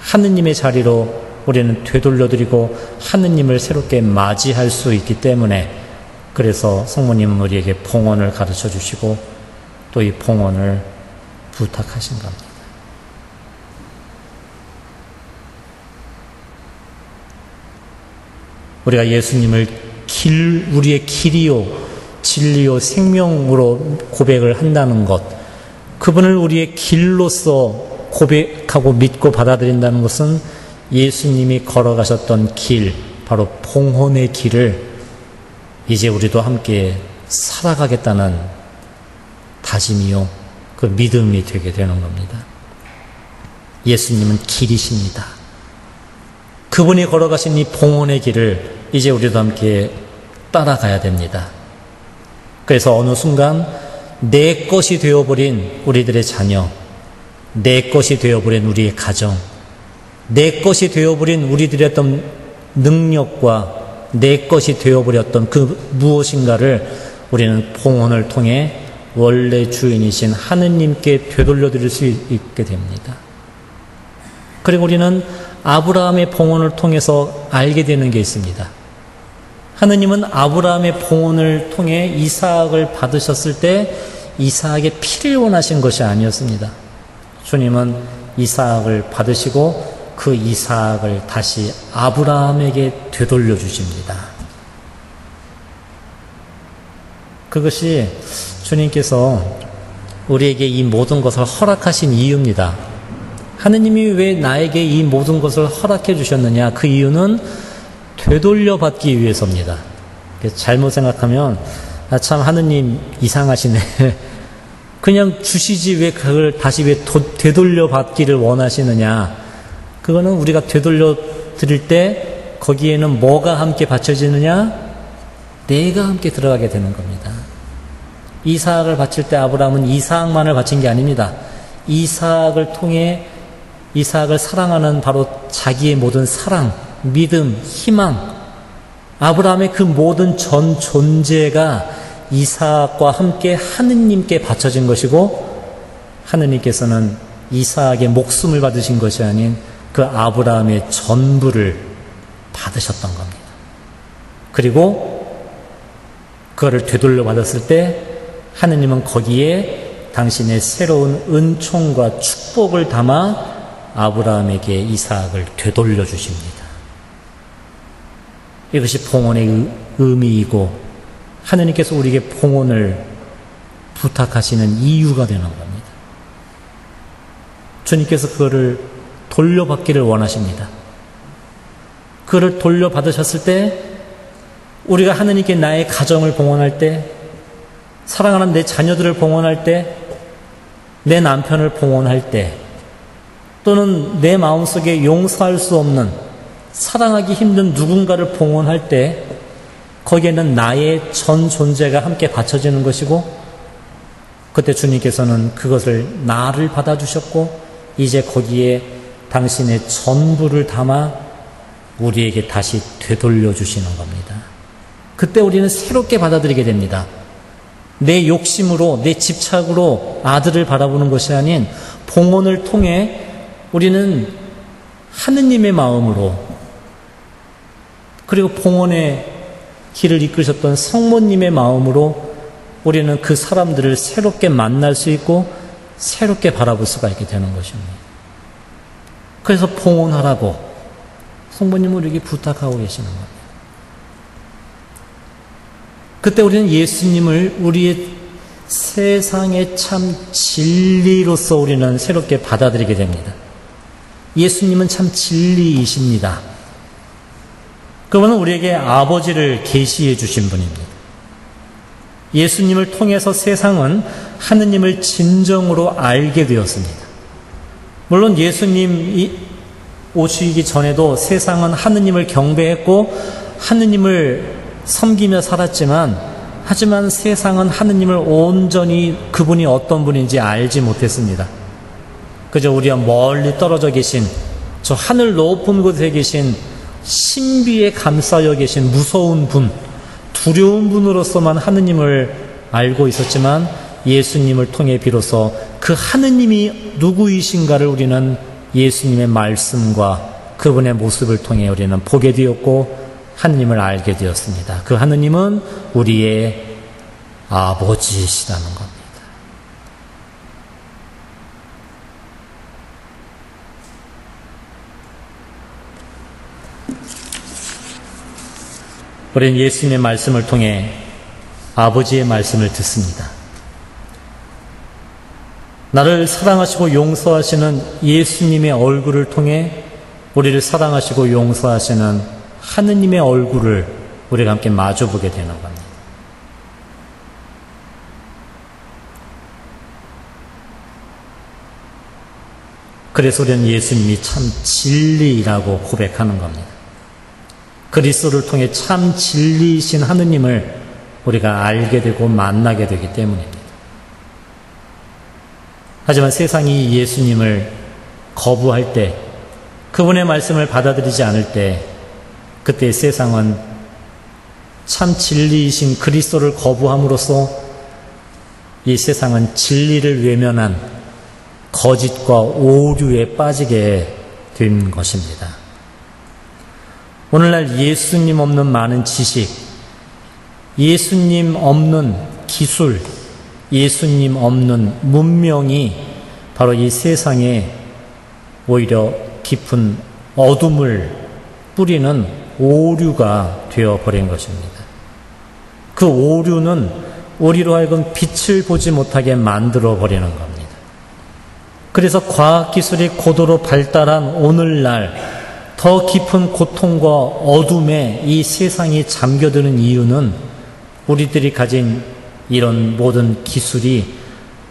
하느님의 자리로 우리는 되돌려드리고 하느님을 새롭게 맞이할 수 있기 때문에, 그래서 성모님은 우리에게 봉헌을 가르쳐 주시고 또 이 봉헌을 부탁하신 겁니다. 우리가 예수님을 우리의 길이요 진리요 생명으로 고백을 한다는 것, 그분을 우리의 길로서 고백하고 믿고 받아들인다는 것은 예수님이 걸어가셨던 길, 바로 봉헌의 길을 이제 우리도 함께 살아가겠다는 다짐이요, 그 믿음이 되게 되는 겁니다. 예수님은 길이십니다. 그분이 걸어가신 이 봉헌의 길을 이제 우리도 함께 따라가야 됩니다. 그래서 어느 순간 내 것이 되어버린 우리들의 자녀, 내 것이 되어버린 우리의 가정, 내 것이 되어버린 우리들의 어떤 능력과 내 것이 되어버렸던 그 무엇인가를 우리는 봉헌을 통해 원래 주인이신 하느님께 되돌려드릴 수 있게 됩니다. 그리고 우리는 아브라함의 봉헌을 통해서 알게 되는 게 있습니다. 하느님은 아브라함의 봉헌을 통해 이삭을 받으셨을 때 이삭의 피를 원하신 것이 아니었습니다. 주님은 이삭을 받으시고 그 이삭을 다시 아브라함에게 되돌려 주십니다. 그것이 주님께서 우리에게 이 모든 것을 허락하신 이유입니다. 하느님이 왜 나에게 이 모든 것을 허락해 주셨느냐? 그 이유는 되돌려 받기 위해서입니다. 잘못 생각하면 참 하느님 이상하시네. 그냥 주시지 왜 그걸 다시 왜 되돌려 받기를 원하시느냐? 그거는 우리가 되돌려 드릴 때 거기에는 뭐가 함께 바쳐지느냐? 내가 함께 들어가게 되는 겁니다. 이삭을 바칠 때 아브라함은 이삭만을 바친 게 아닙니다. 이삭을 통해 이삭을 사랑하는 바로 자기의 모든 사랑, 믿음, 희망, 아브라함의 그 모든 전 존재가 이삭과 함께 하느님께 바쳐진 것이고, 하느님께서는 이삭의 목숨을 받으신 것이 아닌 그 아브라함의 전부를 받으셨던 겁니다. 그리고 그거를 되돌려 받았을 때 하느님은 거기에 당신의 새로운 은총과 축복을 담아 아브라함에게 이삭을 되돌려 주십니다. 이것이 봉헌의 의미이고 하느님께서 우리에게 봉헌을 부탁하시는 이유가 되는 겁니다. 주님께서 그거를 돌려받기를 원하십니다. 그거를 돌려받으셨을 때 우리가 하느님께 나의 가정을 봉헌할 때, 사랑하는 내 자녀들을 봉헌할 때, 내 남편을 봉헌할 때, 또는 내 마음속에 용서할 수 없는, 사랑하기 힘든 누군가를 봉헌할 때 거기에는 나의 전 존재가 함께 바쳐지는 것이고, 그때 주님께서는 그것을 나를 받아주셨고 이제 거기에 당신의 전부를 담아 우리에게 다시 되돌려 주시는 겁니다. 그때 우리는 새롭게 받아들이게 됩니다. 내 욕심으로, 내 집착으로 아들을 바라보는 것이 아닌 봉헌을 통해 우리는 하느님의 마음으로, 그리고 봉헌의 길을 이끄셨던 성모님의 마음으로 우리는 그 사람들을 새롭게 만날 수 있고 새롭게 바라볼 수가 있게 되는 것입니다. 그래서 봉헌하라고 성모님은 우리에게 부탁하고 계시는 겁니다. 그때 우리는 예수님을 우리의 세상의 참 진리로서 우리는 새롭게 받아들이게 됩니다. 예수님은 참 진리이십니다. 그분은 우리에게 아버지를 계시해 주신 분입니다. 예수님을 통해서 세상은 하느님을 진정으로 알게 되었습니다. 물론 예수님이 오시기 전에도 세상은 하느님을 경배했고 하느님을 섬기며 살았지만, 하지만 세상은 하느님을 온전히 그분이 어떤 분인지 알지 못했습니다. 그저 우리와 멀리 떨어져 계신, 저 하늘 높은 곳에 계신 신비에 감싸여 계신 무서운 분, 두려운 분으로서만 하느님을 알고 있었지만, 예수님을 통해 비로소 그 하느님이 누구이신가를 우리는 예수님의 말씀과 그분의 모습을 통해 우리는 보게 되었고 하느님을 알게 되었습니다. 그 하느님은 우리의 아버지시라는 겁니다. 우리는 예수님의 말씀을 통해 아버지의 말씀을 듣습니다. 나를 사랑하시고 용서하시는 예수님의 얼굴을 통해 우리를 사랑하시고 용서하시는 하느님의 얼굴을 우리가 함께 마주보게 되는 겁니다. 그래서 우리는 예수님이 참 진리라고 고백하는 겁니다. 그리스도를 통해 참 진리이신 하느님을 우리가 알게 되고 만나게 되기 때문입니다. 하지만 세상이 예수님을 거부할 때, 그분의 말씀을 받아들이지 않을 때, 그때 세상은 참 진리이신 그리스도를 거부함으로써 이 세상은 진리를 외면한 거짓과 오류에 빠지게 된 것입니다. 오늘날 예수님 없는 많은 지식, 예수님 없는 기술, 예수님 없는 문명이 바로 이 세상에 오히려 깊은 어둠을 뿌리는 오류가 되어버린 것입니다. 그 오류는 우리로 하여금 빛을 보지 못하게 만들어버리는 겁니다. 그래서 과학기술이 고도로 발달한 오늘날 더 깊은 고통과 어둠에 이 세상이 잠겨드는 이유는 우리들이 가진 이런 모든 기술이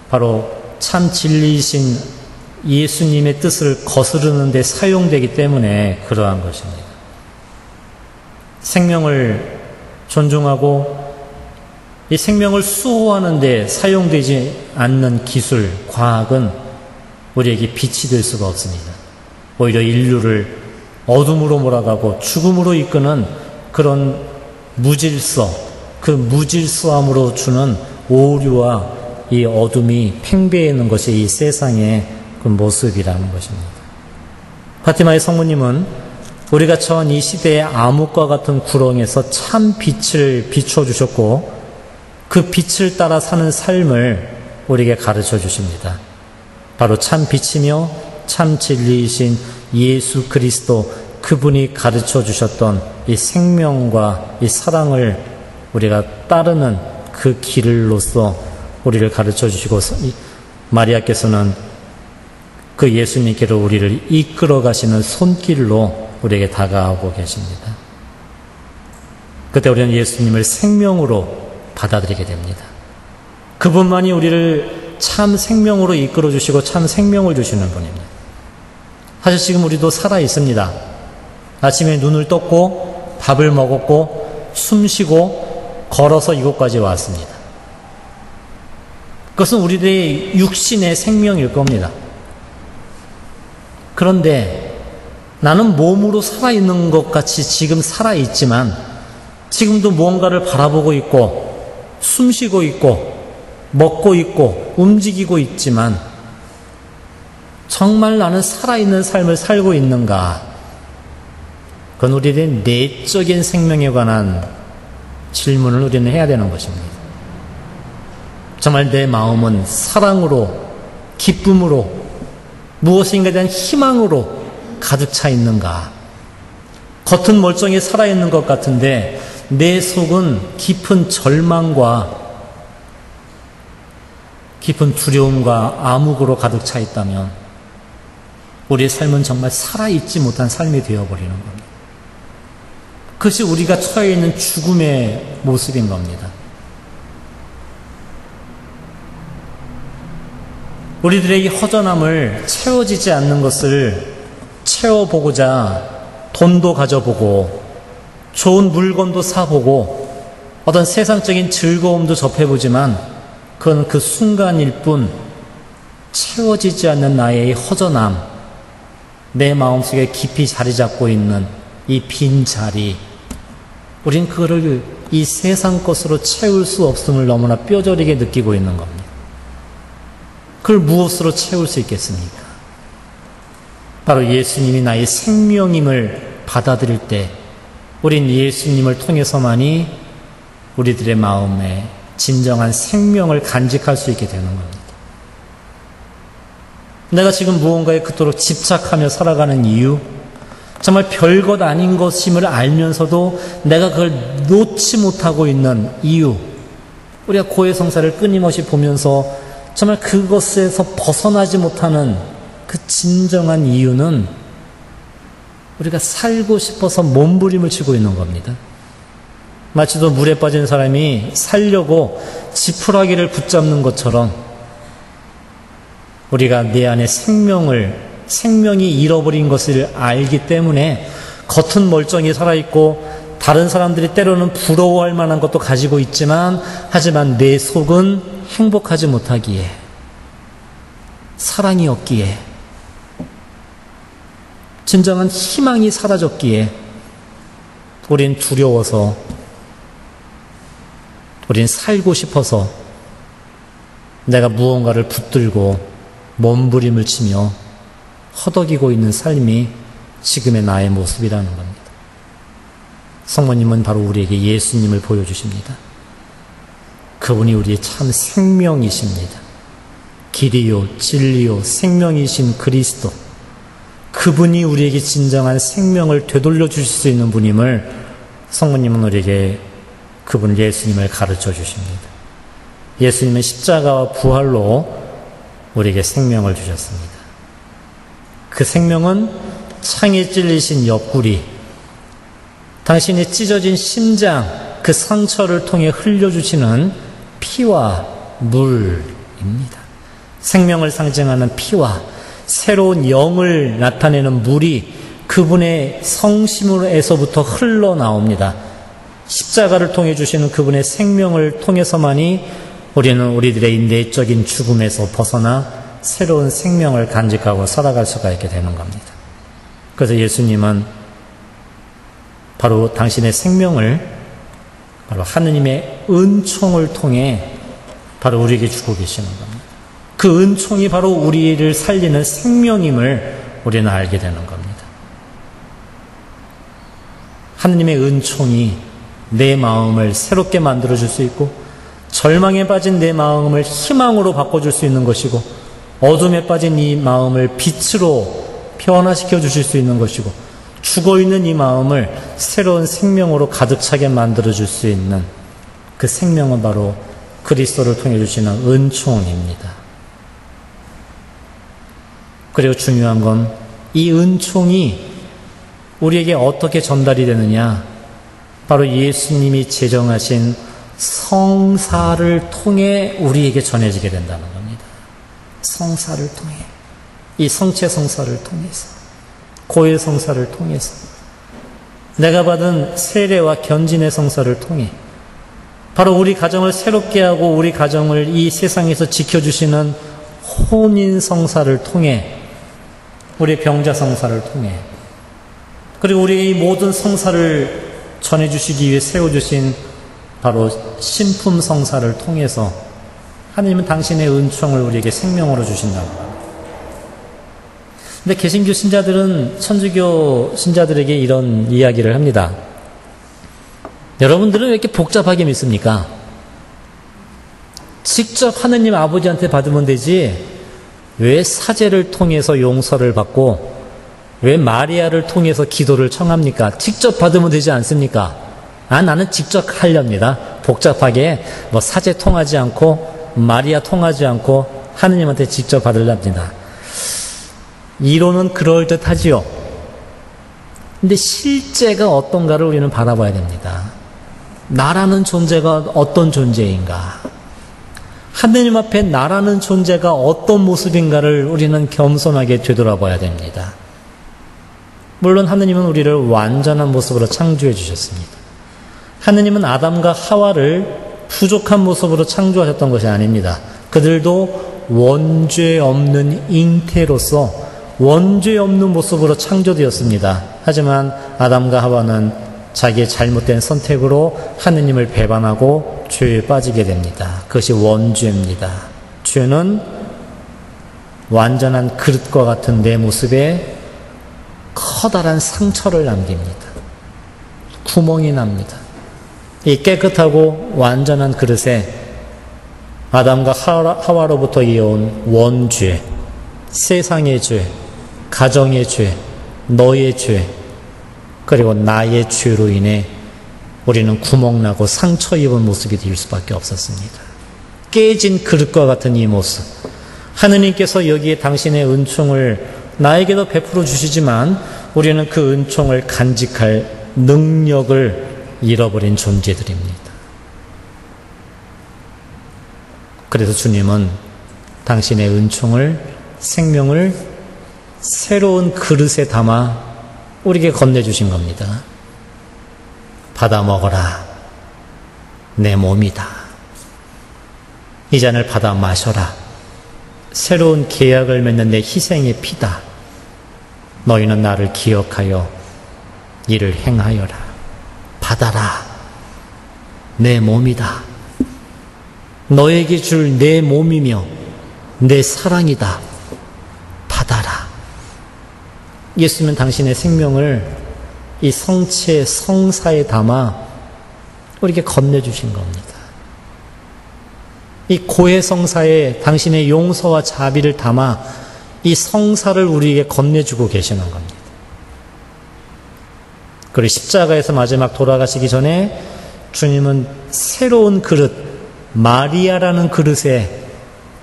바로 참 진리이신 예수님의 뜻을 거스르는 데 사용되기 때문에 그러한 것입니다. 생명을 존중하고 이 생명을 수호하는 데 사용되지 않는 기술, 과학은 우리에게 빛이 될 수가 없습니다. 오히려 인류를 어둠으로 몰아가고 죽음으로 이끄는 그런 무질서, 그 무질서함으로 주는 오류와 이 어둠이 팽배해 있는 것이 이 세상의 그 모습이라는 것입니다. 파티마의 성모님은 우리가 처한 이 시대의 암흑과 같은 구렁에서 참 빛을 비춰주셨고 그 빛을 따라 사는 삶을 우리에게 가르쳐 주십니다. 바로 참 빛이며 참 진리이신 예수 그리스도, 그분이 가르쳐 주셨던 이 생명과 이 사랑을 우리가 따르는 그 길로서 우리를 가르쳐 주시고, 마리아께서는 그 예수님께로 우리를 이끌어 가시는 손길로 우리에게 다가오고 계십니다. 그때 우리는 예수님을 생명으로 받아들이게 됩니다. 그분만이 우리를 참 생명으로 이끌어 주시고 참 생명을 주시는 분입니다. 사실 지금 우리도 살아 있습니다. 아침에 눈을 떴고 밥을 먹었고 숨 쉬고 걸어서 이곳까지 왔습니다. 그것은 우리들의 육신의 생명일 겁니다. 그런데 나는 몸으로 살아있는 것 같이 지금 살아있지만 지금도 무언가를 바라보고 있고 숨 쉬고 있고 먹고 있고 움직이고 있지만 정말 나는 살아있는 삶을 살고 있는가? 그건 우리의 내적인 생명에 관한 질문을 우리는 해야 되는 것입니다. 정말 내 마음은 사랑으로, 기쁨으로, 무엇인가에 대한 희망으로 가득 차 있는가? 겉은 멀쩡히 살아있는 것 같은데 내 속은 깊은 절망과 깊은 두려움과 암흑으로 가득 차 있다면 우리의 삶은 정말 살아있지 못한 삶이 되어버리는 겁니다. 그것이 우리가 처해 있는 죽음의 모습인 겁니다. 우리들의 이 허전함을 채워지지 않는 것을 채워보고자 돈도 가져보고 좋은 물건도 사보고 어떤 세상적인 즐거움도 접해보지만 그건 그 순간일 뿐 채워지지 않는 나의 허전함, 내 마음속에 깊이 자리 잡고 있는 이 빈 자리, 우린 그거를 이 세상 것으로 채울 수 없음을 너무나 뼈저리게 느끼고 있는 겁니다. 그걸 무엇으로 채울 수 있겠습니까? 바로 예수님이 나의 생명임을 받아들일 때 우린 예수님을 통해서만이 우리들의 마음에 진정한 생명을 간직할 수 있게 되는 겁니다. 내가 지금 무언가에 그토록 집착하며 살아가는 이유, 정말 별것 아닌 것임을 알면서도 내가 그걸 놓지 못하고 있는 이유, 우리가 고해성사를 끊임없이 보면서 정말 그것에서 벗어나지 못하는 그 진정한 이유는 우리가 살고 싶어서 몸부림을 치고 있는 겁니다. 마치도 물에 빠진 사람이 살려고 지푸라기를 붙잡는 것처럼 우리가 내 안에 생명이 잃어버린 것을 알기 때문에 겉은 멀쩡히 살아있고 다른 사람들이 때로는 부러워할 만한 것도 가지고 있지만 하지만 내 속은 행복하지 못하기에 사랑이 없기에 진정한 희망이 사라졌기에 우린 두려워서 우린 살고 싶어서 내가 무언가를 붙들고 몸부림을 치며 허덕이고 있는 삶이 지금의 나의 모습이라는 겁니다. 성모님은 바로 우리에게 예수님을 보여주십니다. 그분이 우리의 참 생명이십니다. 길이요 진리요 생명이신 그리스도, 그분이 우리에게 진정한 생명을 되돌려 주실 수 있는 분임을 성모님은 우리에게 그분 예수님을 가르쳐 주십니다. 예수님은 십자가와 부활로 우리에게 생명을 주셨습니다. 그 생명은 창에 찔리신 옆구리, 당신의 찢어진 심장, 그 상처를 통해 흘려주시는 피와 물입니다. 생명을 상징하는 피와 새로운 영을 나타내는 물이 그분의 성심으로에서부터 흘러나옵니다. 십자가를 통해 주시는 그분의 생명을 통해서만이 우리는 우리들의 내적인 죽음에서 벗어나 새로운 생명을 간직하고 살아갈 수가 있게 되는 겁니다. 그래서 예수님은 바로 당신의 생명을 바로 하느님의 은총을 통해 바로 우리에게 주고 계시는 겁니다. 그 은총이 바로 우리를 살리는 생명임을 우리는 알게 되는 겁니다. 하느님의 은총이 내 마음을 새롭게 만들어줄 수 있고 절망에 빠진 내 마음을 희망으로 바꿔줄 수 있는 것이고 어둠에 빠진 이 마음을 빛으로 변화시켜 주실 수 있는 것이고 죽어있는 이 마음을 새로운 생명으로 가득 차게 만들어줄 수 있는 그 생명은 바로 그리스도를 통해 주시는 은총입니다. 그리고 중요한 건 이 은총이 우리에게 어떻게 전달이 되느냐, 바로 예수님이 제정하신 성사를 통해 우리에게 전해지게 된다는 겁니다. 성사를 통해, 이 성체 성사를 통해서, 고해 성사를 통해서, 내가 받은 세례와 견진의 성사를 통해 바로 우리 가정을 새롭게 하고 우리 가정을 이 세상에서 지켜주시는 혼인 성사를 통해, 우리 병자 성사를 통해, 그리고 우리의 이 모든 성사를 전해주시기 위해 세워주신 바로 신품 성사를 통해서 하나님은 당신의 은총을 우리에게 생명으로 주신다고 합니다. 근데 개신교 신자들은 천주교 신자들에게 이런 이야기를 합니다. 여러분들은 왜 이렇게 복잡하게 믿습니까? 직접 하느님 아버지한테 받으면 되지 왜 사제를 통해서 용서를 받고 왜 마리아를 통해서 기도를 청합니까? 직접 받으면 되지 않습니까? 나는 직접 하렵니다. 복잡하게 사제 통하지 않고 마리아 통하지 않고 하느님한테 직접 받으렵니다. 이론은 그럴듯하지요. 근데 실제가 어떤가를 우리는 바라봐야 됩니다. 나라는 존재가 어떤 존재인가? 하느님 앞에 나라는 존재가 어떤 모습인가를 우리는 겸손하게 되돌아봐야 됩니다. 물론 하느님은 우리를 완전한 모습으로 창조해 주셨습니다. 하느님은 아담과 하와를 부족한 모습으로 창조하셨던 것이 아닙니다. 그들도 원죄 없는 잉태로서 원죄 없는 모습으로 창조되었습니다. 하지만 아담과 하와는 자기의 잘못된 선택으로 하느님을 배반하고 죄에 빠지게 됩니다. 그것이 원죄입니다. 죄는 완전한 그릇과 같은 내 모습에 커다란 상처를 남깁니다. 구멍이 납니다. 이 깨끗하고 완전한 그릇에 아담과 하와로부터 이어온 원죄, 세상의 죄, 가정의 죄, 너의 죄, 그리고 나의 죄로 인해 우리는 구멍나고 상처 입은 모습이 될 수밖에 없었습니다. 깨진 그릇과 같은 이 모습, 하느님께서 여기에 당신의 은총을 나에게도 베풀어 주시지만 우리는 그 은총을 간직할 능력을 잃어버린 존재들입니다. 그래서 주님은 당신의 은총을, 생명을 새로운 그릇에 담아 우리에게 건네주신 겁니다. 받아 먹어라. 내 몸이다. 이 잔을 받아 마셔라. 새로운 계약을 맺는 내 희생의 피다. 너희는 나를 기억하여 이를 행하여라. 받아라. 내 몸이다. 너에게 줄 내 몸이며 내 사랑이다. 받아라. 예수님은 당신의 생명을 이 성체, 성사에 담아 우리에게 건네주신 겁니다. 이 고해 성사에 당신의 용서와 자비를 담아 이 성사를 우리에게 건네주고 계시는 겁니다. 그리고 십자가에서 마지막 돌아가시기 전에 주님은 새로운 그릇, 마리아라는 그릇에,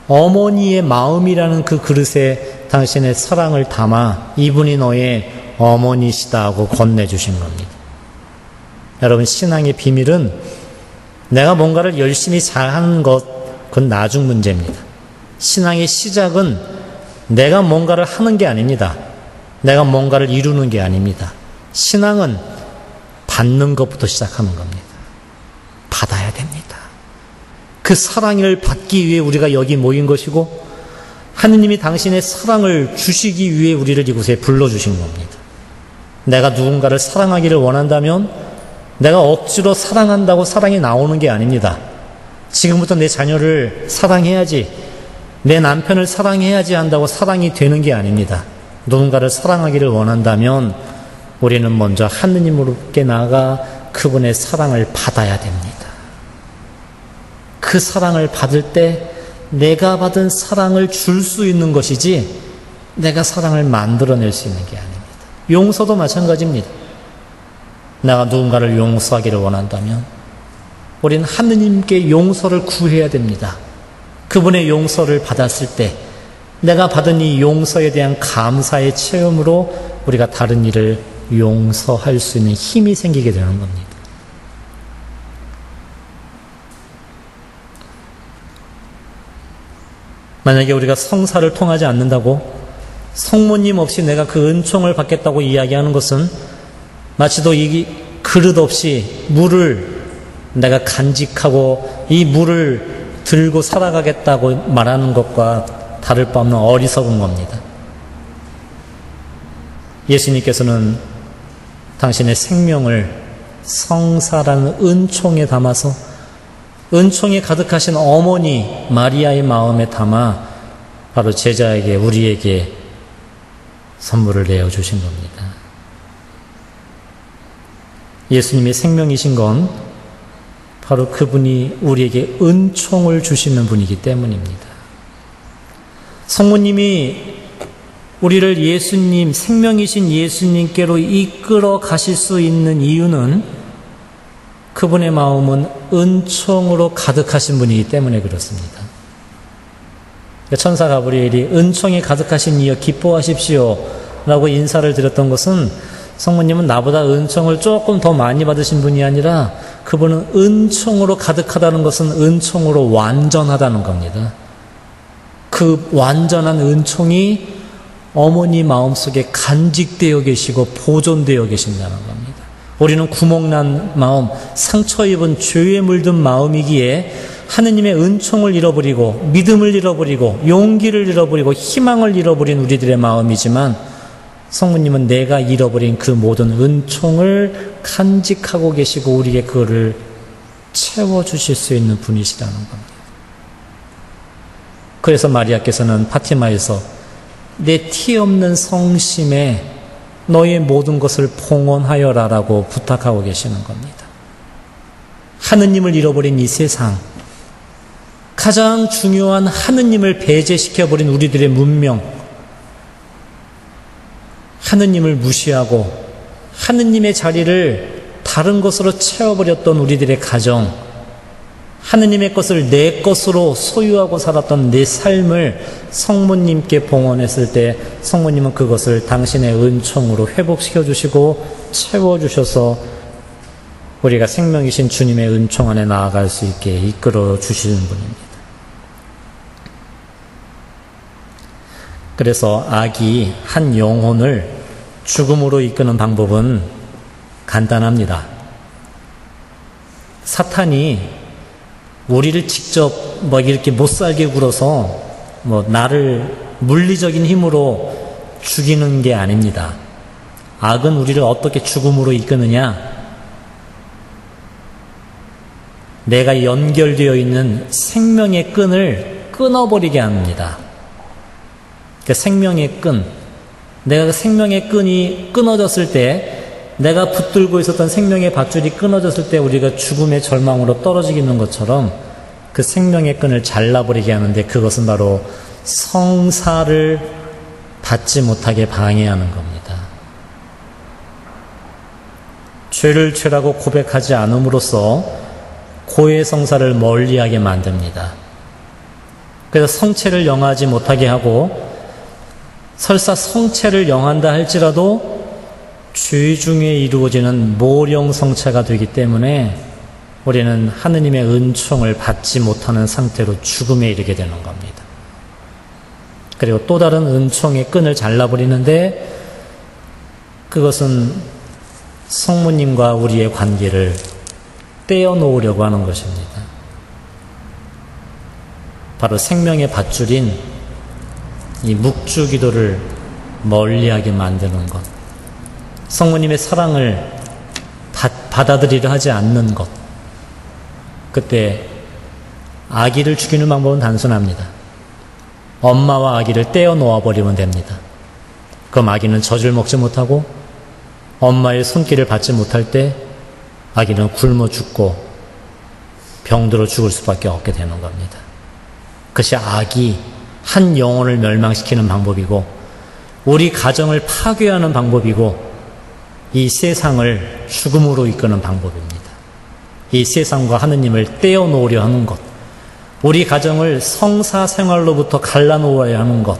어머니의 마음이라는 그 그릇에 당신의 사랑을 담아 이분이 너의 어머니시다 하고 건네주신 겁니다. 여러분, 신앙의 비밀은 내가 뭔가를 열심히 잘하는 것, 그건 나중 문제입니다. 신앙의 시작은 내가 뭔가를 하는 게 아닙니다. 내가 뭔가를 이루는 게 아닙니다. 신앙은 받는 것부터 시작하는 겁니다. 받아야 됩니다. 그 사랑을 받기 위해 우리가 여기 모인 것이고, 하느님이 당신의 사랑을 주시기 위해 우리를 이곳에 불러주신 겁니다. 내가 누군가를 사랑하기를 원한다면 내가 억지로 사랑한다고 사랑이 나오는 게 아닙니다. 지금부터 내 자녀를 사랑해야지, 내 남편을 사랑해야지 한다고 사랑이 되는 게 아닙니다. 누군가를 사랑하기를 원한다면 우리는 먼저 하느님으로께 나아가 그분의 사랑을 받아야 됩니다. 그 사랑을 받을 때 내가 받은 사랑을 줄 수 있는 것이지 내가 사랑을 만들어낼 수 있는 게 아닙니다. 용서도 마찬가지입니다. 내가 누군가를 용서하기를 원한다면 우리는 하느님께 용서를 구해야 됩니다. 그분의 용서를 받았을 때 내가 받은 이 용서에 대한 감사의 체험으로 우리가 다른 일을 용서할 수 있는 힘이 생기게 되는 겁니다. 만약에 우리가 성사를 통하지 않는다고, 성모님 없이 내가 그 은총을 받겠다고 이야기하는 것은 마치도 이 그릇 없이 물을 내가 간직하고 이 물을 들고 살아가겠다고 말하는 것과 다를 바 없는 어리석은 겁니다. 예수님께서는 당신의 생명을 성사라는 은총에 담아서 은총이 가득하신 어머니 마리아의 마음에 담아 바로 제자에게, 우리에게 선물을 내어주신 겁니다. 예수님의 생명이신 건 바로 그분이 우리에게 은총을 주시는 분이기 때문입니다. 성모님이 우리를 예수님, 생명이신 예수님께로 이끌어 가실 수 있는 이유는 그분의 마음은 은총으로 가득하신 분이기 때문에 그렇습니다. 천사 가브리엘이 은총이 가득하신 이여 기뻐하십시오 라고 인사를 드렸던 것은, 성모님은 나보다 은총을 조금 더 많이 받으신 분이 아니라 그분은 은총으로 가득하다는 것은 은총으로 완전하다는 겁니다. 그 완전한 은총이 어머니 마음속에 간직되어 계시고 보존되어 계신다는 겁니다. 우리는 구멍난 마음, 상처 입은 죄에 물든 마음이기에 하느님의 은총을 잃어버리고 믿음을 잃어버리고 용기를 잃어버리고 희망을 잃어버린 우리들의 마음이지만, 성모님은 내가 잃어버린 그 모든 은총을 간직하고 계시고 우리에게 그거를 채워주실 수 있는 분이시라는 겁니다. 그래서 마리아께서는 파티마에서 내 티 없는 성심에 너의 모든 것을 봉헌하여라 라고 부탁하고 계시는 겁니다. 하느님을 잃어버린 이 세상, 가장 중요한 하느님을 배제시켜버린 우리들의 문명, 하느님을 무시하고 하느님의 자리를 다른 것으로 채워버렸던 우리들의 가정, 하느님의 것을 내 것으로 소유하고 살았던 내 삶을 성모님께 봉헌했을 때 성모님은 그것을 당신의 은총으로 회복시켜 주시고 채워주셔서 우리가 생명이신 주님의 은총 안에 나아갈 수 있게 이끌어 주시는 분입니다. 그래서 악이 한 영혼을 죽음으로 이끄는 방법은 간단합니다. 사탄이 우리를 직접 이렇게 못살게 굴어서 나를 물리적인 힘으로 죽이는 게 아닙니다. 악은 우리를 어떻게 죽음으로 이끄느냐? 내가 연결되어 있는 생명의 끈을 끊어버리게 합니다. 그 생명의 끈, 내가 그 생명의 끈이 끊어졌을 때, 내가 붙들고 있었던 생명의 밧줄이 끊어졌을 때 우리가 죽음의 절망으로 떨어지는 것처럼 그 생명의 끈을 잘라버리게 하는데, 그것은 바로 성사를 받지 못하게 방해하는 겁니다. 죄를 죄라고 고백하지 않음으로써 고해 성사를 멀리하게 만듭니다. 그래서 성체를 영하지 못하게 하고, 설사 성체를 영한다 할지라도 죄 중에 이루어지는 모령 성체가 되기 때문에 우리는 하느님의 은총을 받지 못하는 상태로 죽음에 이르게 되는 겁니다. 그리고 또 다른 은총의 끈을 잘라버리는데, 그것은 성모님과 우리의 관계를 떼어놓으려고 하는 것입니다. 바로 생명의 밧줄인 이 묵주기도를 멀리하게 만드는 것, 성모님의 사랑을 받아들이려 하지 않는 것. 그때 아기를 죽이는 방법은 단순합니다. 엄마와 아기를 떼어 놓아버리면 됩니다. 그럼 아기는 젖을 먹지 못하고 엄마의 손길을 받지 못할 때 아기는 굶어 죽고 병들어 죽을 수밖에 없게 되는 겁니다. 그것이 악이 한 영혼을 멸망시키는 방법이고, 우리 가정을 파괴하는 방법이고, 이 세상을 죽음으로 이끄는 방법입니다. 이 세상과 하느님을 떼어놓으려 하는 것, 우리 가정을 성사 생활로부터 갈라놓아야 하는 것,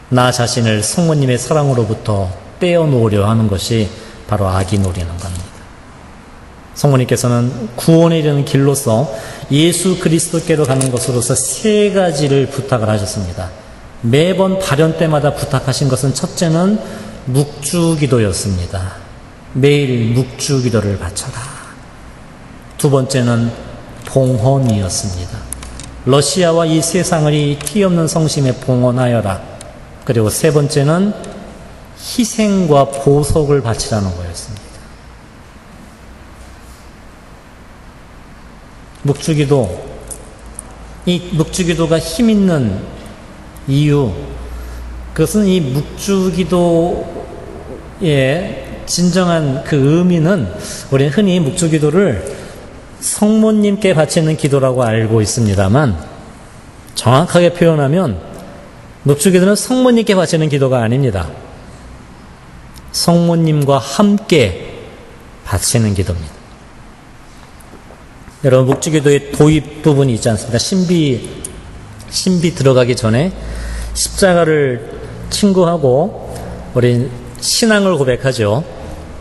나 자신을 성모님의 사랑으로부터 떼어놓으려 하는 것이 바로 악이 노리는 겁니다. 성모님께서는 구원에 이르는 길로서 예수 그리스도께로 가는 것으로서 세 가지를 부탁을 하셨습니다. 매번 발현 때마다 부탁하신 것은, 첫째는 묵주기도였습니다. 매일 묵주기도를 바쳐라. 두 번째는 봉헌이었습니다. 러시아와 이 세상을 이 티없는 성심에 봉헌하여라. 그리고 세 번째는 희생과 보석을 바치라는 거였습니다. 묵주기도, 이 묵주기도가 힘있는 이유, 그것은 이 묵주기도의 진정한 그 의미는, 우리는 흔히 묵주기도를 성모님께 바치는 기도라고 알고 있습니다만, 정확하게 표현하면 묵주기도는 성모님께 바치는 기도가 아닙니다. 성모님과 함께 바치는 기도입니다. 여러분, 묵주기도의 도입 부분이 있지 않습니까? 신비 들어가기 전에 십자가를 친구하고 우리 신앙을 고백하죠.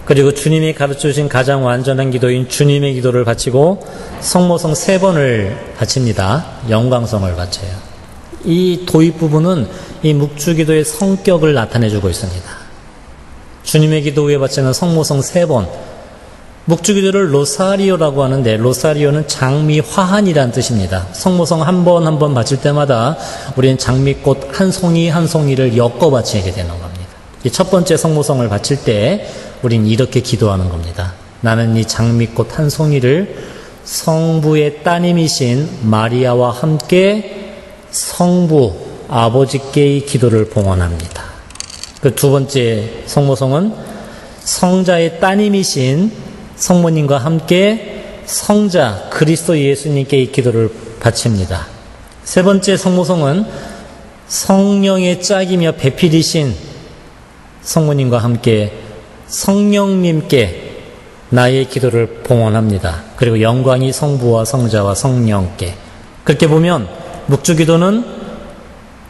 그리고 주님이 가르쳐주신 가장 완전한 기도인 주님의 기도를 바치고 성모성 3번을 바칩니다. 영광성을 바쳐요. 이 도입 부분은 이 묵주기도의 성격을 나타내주고 있습니다. 주님의 기도 후에 바치는 성모성 3번, 묵주기도를 로사리오라고 하는데, 로사리오는 장미 화환이라는 뜻입니다. 성모성 한 번 한 번 바칠 때마다 우리는 장미꽃 한 송이 한 송이를 엮어 바치게 되는 겁니다. 이 첫 번째 성모성을 바칠 때 우린 이렇게 기도하는 겁니다. 나는 이 장미꽃 한 송이를 성부의 따님이신 마리아와 함께 성부 아버지께의 기도를 봉헌합니다. 그 두 번째 성모성은 성자의 따님이신 성모님과 함께 성자 그리스도 예수님께의 기도를 바칩니다. 세 번째 성모성은 성령의 짝이며 배필이신 성모님과 함께 성령님께 나의 기도를 봉헌합니다. 그리고 영광이 성부와 성자와 성령께. 그렇게 보면 묵주기도는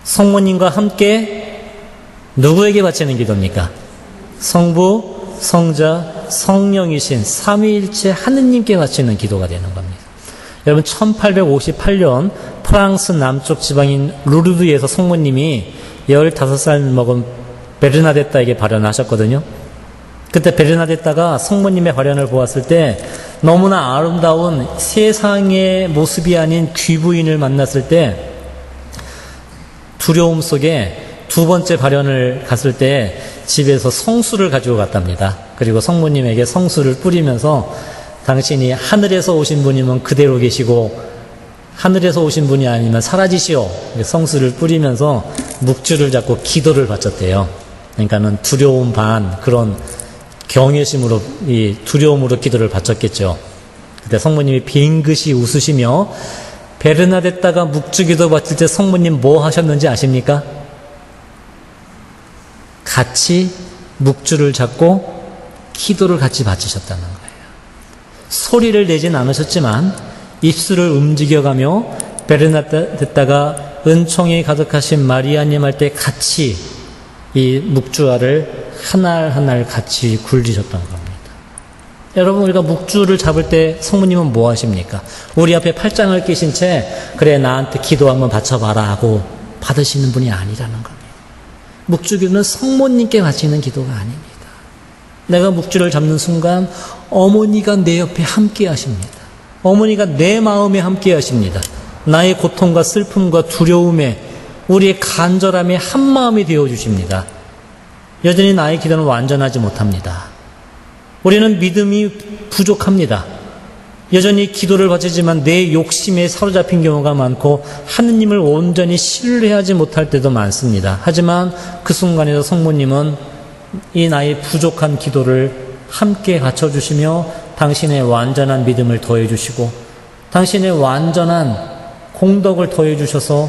성모님과 함께 누구에게 바치는 기도입니까? 성부, 성자, 성령이신 삼위일체 하느님께 바치는 기도가 되는 겁니다. 여러분 1858년 프랑스 남쪽 지방인 루르드에서 성모님이 15살 먹은 베르나데타에게 발현하셨거든요. 그때 베르나데타가 성모님의 발현을 보았을 때 너무나 아름다운 세상의 모습이 아닌 귀부인을 만났을 때 두려움 속에 두 번째 발현을 갔을 때 집에서 성수를 가지고 갔답니다. 그리고 성모님에게 성수를 뿌리면서 당신이 하늘에서 오신 분이면 그대로 계시고 하늘에서 오신 분이 아니면 사라지시오. 성수를 뿌리면서 묵주를 잡고 기도를 바쳤대요. 그러니까는 두려움 반 그런 경외심으로 이 두려움으로 기도를 바쳤겠죠. 그때 성모님이 빙긋이 웃으시며 베르나데타가 묵주기도 바칠 때 성모님 뭐 하셨는지 아십니까? 같이 묵주를 잡고 기도를 같이 바치셨다는 거예요. 소리를 내진 않으셨지만 입술을 움직여가며 베르나데타가 은총이 가득하신 마리아님 할 때 같이 이 묵주알을 한 알 같이 굴리셨던 겁니다. 여러분, 우리가 묵주를 잡을 때 성모님은 뭐 하십니까? 우리 앞에 팔짱을 끼신 채 그래 나한테 기도 한번 바쳐봐라 하고 받으시는 분이 아니라는 겁니다. 묵주기도는 성모님께 바치는 기도가 아닙니다. 내가 묵주를 잡는 순간 어머니가 내 옆에 함께 하십니다. 어머니가 내 마음에 함께 하십니다. 나의 고통과 슬픔과 두려움에 우리의 간절함에 한 마음이 되어주십니다. 여전히 나의 기도는 완전하지 못합니다. 우리는 믿음이 부족합니다. 여전히 기도를 바치지만 내 욕심에 사로잡힌 경우가 많고 하느님을 온전히 신뢰하지 못할 때도 많습니다. 하지만 그 순간에도 성모님은 이 나의 부족한 기도를 함께 갖춰주시며 당신의 완전한 믿음을 더해주시고 당신의 완전한 공덕을 더해주셔서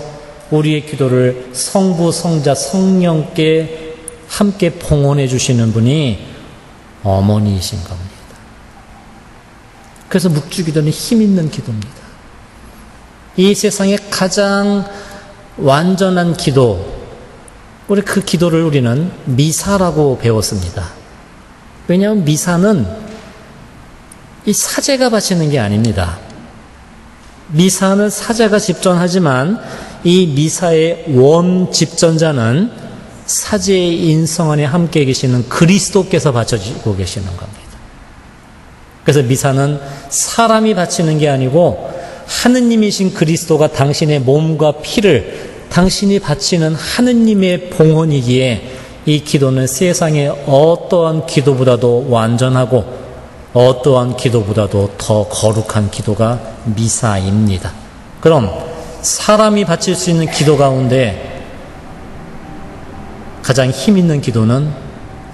우리의 기도를 성부, 성자, 성령께 함께 봉헌해 주시는 분이 어머니이신 겁니다. 그래서 묵주기도는 힘있는 기도입니다. 이 세상에 가장 완전한 기도, 우리 그 기도를 우리는 미사라고 배웠습니다. 왜냐하면 미사는 이 사제가 바치는 게 아닙니다. 미사는 사제가 집전하지만 이 미사의 원 집전자는 사제의 인성 안에 함께 계시는 그리스도께서 바쳐주고 계시는 겁니다. 그래서 미사는 사람이 바치는 게 아니고 하느님이신 그리스도가 당신의 몸과 피를 당신이 바치는 하느님의 봉헌이기에 이 기도는 세상의 어떠한 기도보다도 완전하고 어떠한 기도보다도 더 거룩한 기도가 미사입니다. 그럼 사람이 바칠 수 있는 기도 가운데 가장 힘 있는 기도는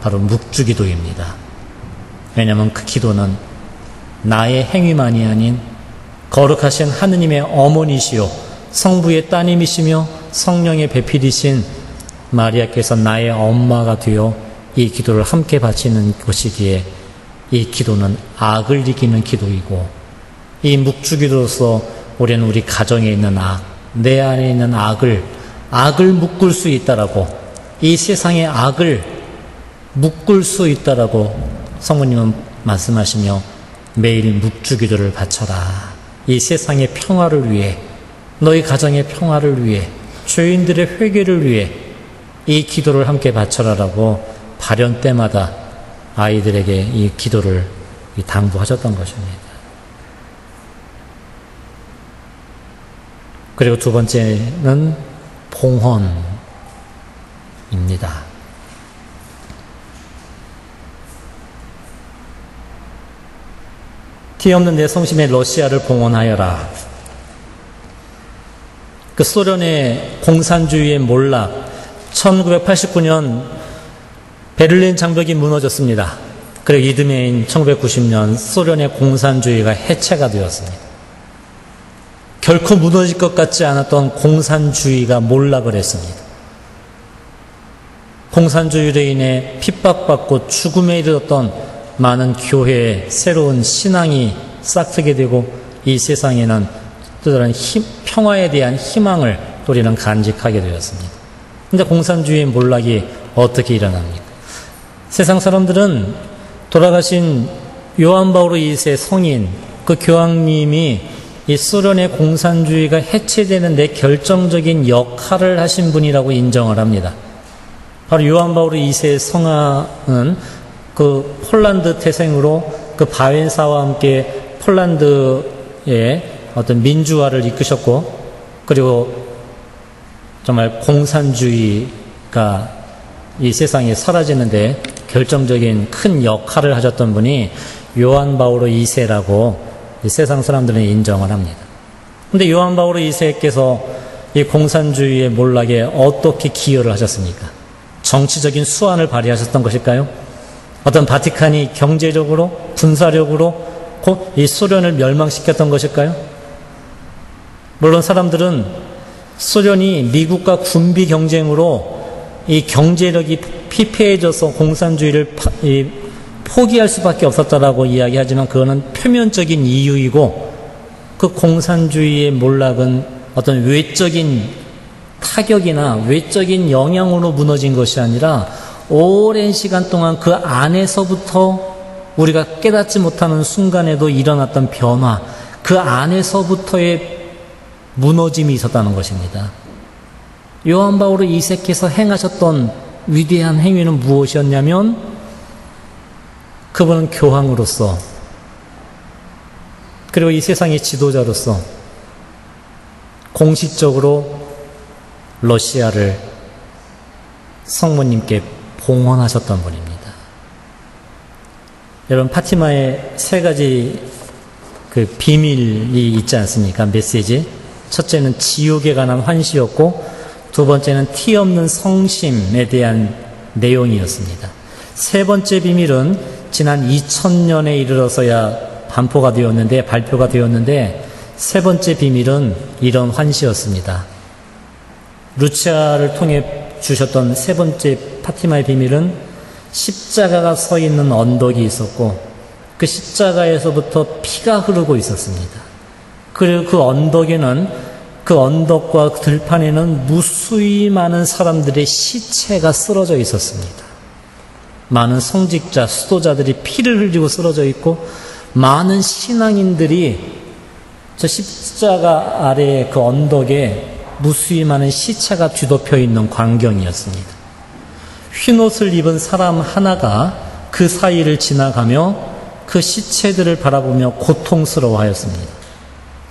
바로 묵주기도입니다. 왜냐하면 그 기도는 나의 행위만이 아닌 거룩하신 하느님의 어머니시요 성부의 따님이시며 성령의 배필이신 마리아께서 나의 엄마가 되어 이 기도를 함께 바치는 것이기에 이 기도는 악을 이기는 기도이고 이 묵주기도로서 우리는 우리 가정에 있는 악, 내 안에 있는 악을 묶을 수 있다라고 이 세상의 악을 묶을 수 있다라고 성모님은 말씀하시며 매일 묵주기도를 바쳐라. 이 세상의 평화를 위해 너희 가정의 평화를 위해 죄인들의 회개를 위해 이 기도를 함께 바쳐라라고 발현 때마다 아이들에게 이 기도를 당부하셨던 것입니다. 그리고 두 번째는 봉헌입니다. 티 없는 내 성심에 러시아를 봉헌하여라. 그 소련의 공산주의의 몰락, 1989년 베를린 장벽이 무너졌습니다. 그리고 이듬해인 1990년 소련의 공산주의가 해체가 되었습니다. 결코 무너질 것 같지 않았던 공산주의가 몰락을 했습니다. 공산주의로 인해 핍박받고 죽음에 이르렀던 많은 교회의 새로운 신앙이 싹트게 되고 이 세상에는 또 다른 평화에 대한 희망을 우리는 간직하게 되었습니다. 그런데 공산주의의 몰락이 어떻게 일어납니까? 세상 사람들은 돌아가신 요한 바오로 2세 성인, 그 교황님이 이 소련의 공산주의가 해체되는 데 결정적인 역할을 하신 분이라고 인정을 합니다. 바로 요한 바오로 2세 성화는 그 폴란드 태생으로 그 바웬사와 함께 폴란드의 어떤 민주화를 이끄셨고, 그리고 정말 공산주의가 이 세상에 사라지는데 결정적인 큰 역할을 하셨던 분이 요한 바오로 2세라고 세상 사람들은 인정을 합니다. 그런데 요한 바오로 2세께서 이 공산주의의 몰락에 어떻게 기여를 하셨습니까? 정치적인 수완을 발휘하셨던 것일까요? 어떤 바티칸이 경제적으로, 군사력으로 이 소련을 멸망시켰던 것일까요? 물론 사람들은 소련이 미국과 군비 경쟁으로 이 경제력이 피폐해져서 공산주의를 포기할 수밖에 없었다라고 이야기하지만 그거는 표면적인 이유이고, 그 공산주의의 몰락은 어떤 외적인 타격이나 외적인 영향으로 무너진 것이 아니라 오랜 시간 동안 그 안에서부터 우리가 깨닫지 못하는 순간에도 일어났던 변화, 그 안에서부터의 무너짐이 있었다는 것입니다. 요한 바오로 2세께서 행하셨던 위대한 행위는 무엇이었냐면, 그분은 교황으로서, 그리고 이 세상의 지도자로서 공식적으로 러시아를 성모님께 봉헌하셨던 분입니다. 여러분, 파티마에 세 가지 그 비밀이 있지 않습니까? 메시지. 첫째는 지옥에 관한 환시였고, 두 번째는 티 없는 성심에 대한 내용이었습니다. 세 번째 비밀은 지난 2000년에 이르러서야 발표가 되었는데, 세 번째 비밀은 이런 환시였습니다. 루치아를 통해 주셨던 세 번째 파티마의 비밀은 십자가가 서 있는 언덕이 있었고, 그 십자가에서부터 피가 흐르고 있었습니다. 그리고 그 언덕과 들판에는 무수히 많은 사람들의 시체가 쓰러져 있었습니다. 많은 성직자, 수도자들이 피를 흘리고 쓰러져 있고, 많은 신앙인들이 저 십자가 아래의 그 언덕에 무수히 많은 시체가 뒤덮여 있는 광경이었습니다. 흰옷을 입은 사람 하나가 그 사이를 지나가며 그 시체들을 바라보며 고통스러워하였습니다.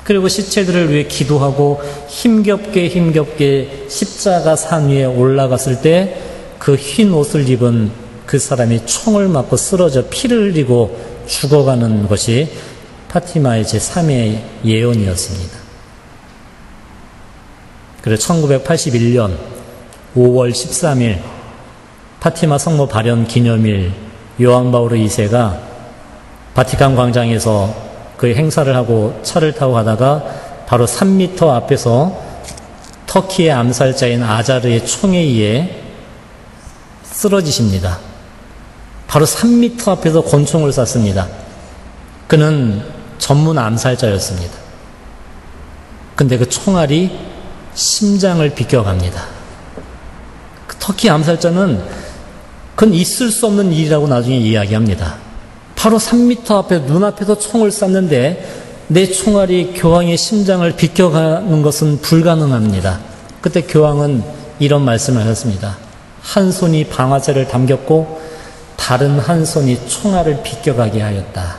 그리고 시체들을 위해 기도하고 힘겹게 십자가 산 위에 올라갔을 때 그 흰 옷을 입은 그 사람이 총을 맞고 쓰러져 피를 흘리고 죽어가는 것이 파티마의 제3의 예언이었습니다. 그래서 1981년 5월 13일 파티마 성모 발현 기념일, 요한 바오로 2세가 바티칸 광장에서 그 행사를 하고 차를 타고 가다가 바로 3m 앞에서 터키의 암살자인 아자르의 총에 의해 쓰러지십니다. 바로 3m 앞에서 권총을 쐈습니다. 그는 전문 암살자였습니다. 근데 그 총알이 심장을 비껴갑니다. 그 터키 암살자는 그건 있을 수 없는 일이라고 나중에 이야기합니다. 바로 3m 앞에 눈앞에서 총을 쐈는데 내 총알이 교황의 심장을 비껴가는 것은 불가능합니다. 그때 교황은 이런 말씀을 하셨습니다. 한 손이 방아쇠를 당겼고 다른 한 손이 총알을 비껴가게 하였다.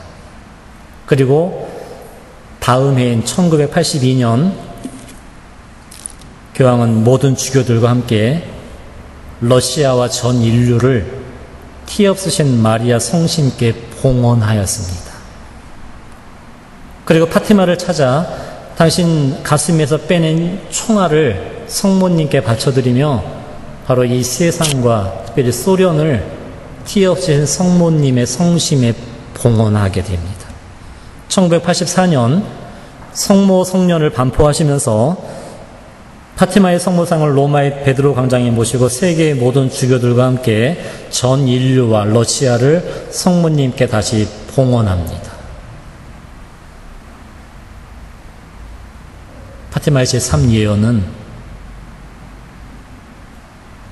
그리고 다음 해인 1982년 교황은 모든 주교들과 함께 러시아와 전 인류를 티 없으신 마리아 성심께 봉헌하였습니다. 그리고 파티마를 찾아 당신 가슴에서 빼낸 총알을 성모님께 바쳐드리며 바로 이 세상과 특별히 소련을 티 없으신 성모님의 성심에 봉헌하게 됩니다. 1984년 성모 성년을 반포하시면서 파티마의 성모상을 로마의 베드로 광장에 모시고 세계의 모든 주교들과 함께 전 인류와 러시아를 성모님께 다시 봉헌합니다. 파티마의 제3예언은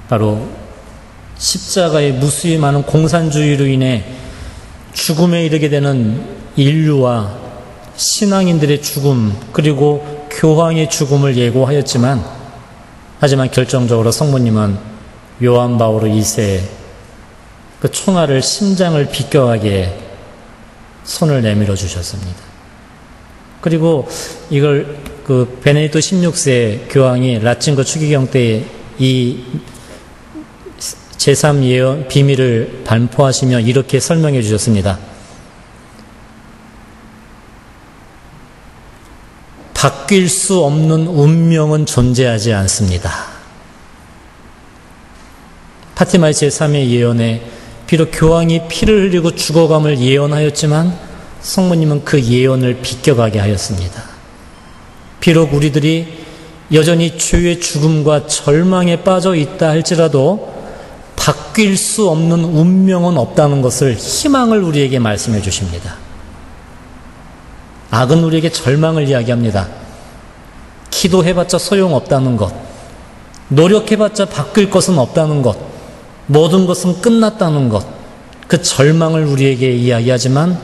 바로 십자가의 무수히 많은 공산주의로 인해 죽음에 이르게 되는 인류와 신앙인들의 죽음, 그리고 교황의 죽음을 예고하였지만, 하지만 결정적으로 성모님은 요한 바오로 2세의 그 총알을 심장을 비껴가게 손을 내밀어 주셨습니다. 그리고 이걸 그 베네딕토 16세 교황이 라틴과 추기경 때 이 제3예언 비밀을 반포하시며 이렇게 설명해 주셨습니다. 바뀔 수 없는 운명은 존재하지 않습니다. 파티마의 제3의 예언에 비록 교황이 피를 흘리고 죽어감을 예언하였지만 성모님은 그 예언을 비껴가게 하였습니다. 비록 우리들이 여전히 죄의 죽음과 절망에 빠져 있다 할지라도 바뀔 수 없는 운명은 없다는 것을, 희망을 우리에게 말씀해 주십니다. 악은 우리에게 절망을 이야기합니다. 기도해봤자 소용없다는 것, 노력해봤자 바뀔 것은 없다는 것, 모든 것은 끝났다는 것, 그 절망을 우리에게 이야기하지만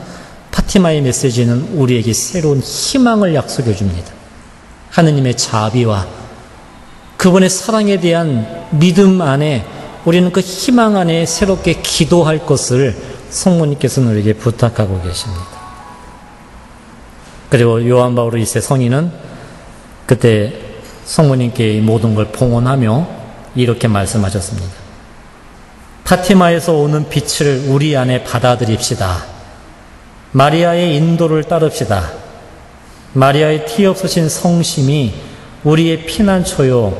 파티마의 메시지는 우리에게 새로운 희망을 약속해 줍니다. 하느님의 자비와 그분의 사랑에 대한 믿음 안에 우리는 그 희망 안에 새롭게 기도할 것을 성모님께서는 우리에게 부탁하고 계십니다. 그리고 요한 바오로 2세 성인은 그때 성모님께 모든 걸 봉헌하며 이렇게 말씀하셨습니다. 파티마에서 오는 빛을 우리 안에 받아들입시다. 마리아의 인도를 따릅시다. 마리아의 티 없으신 성심이 우리의 피난처요,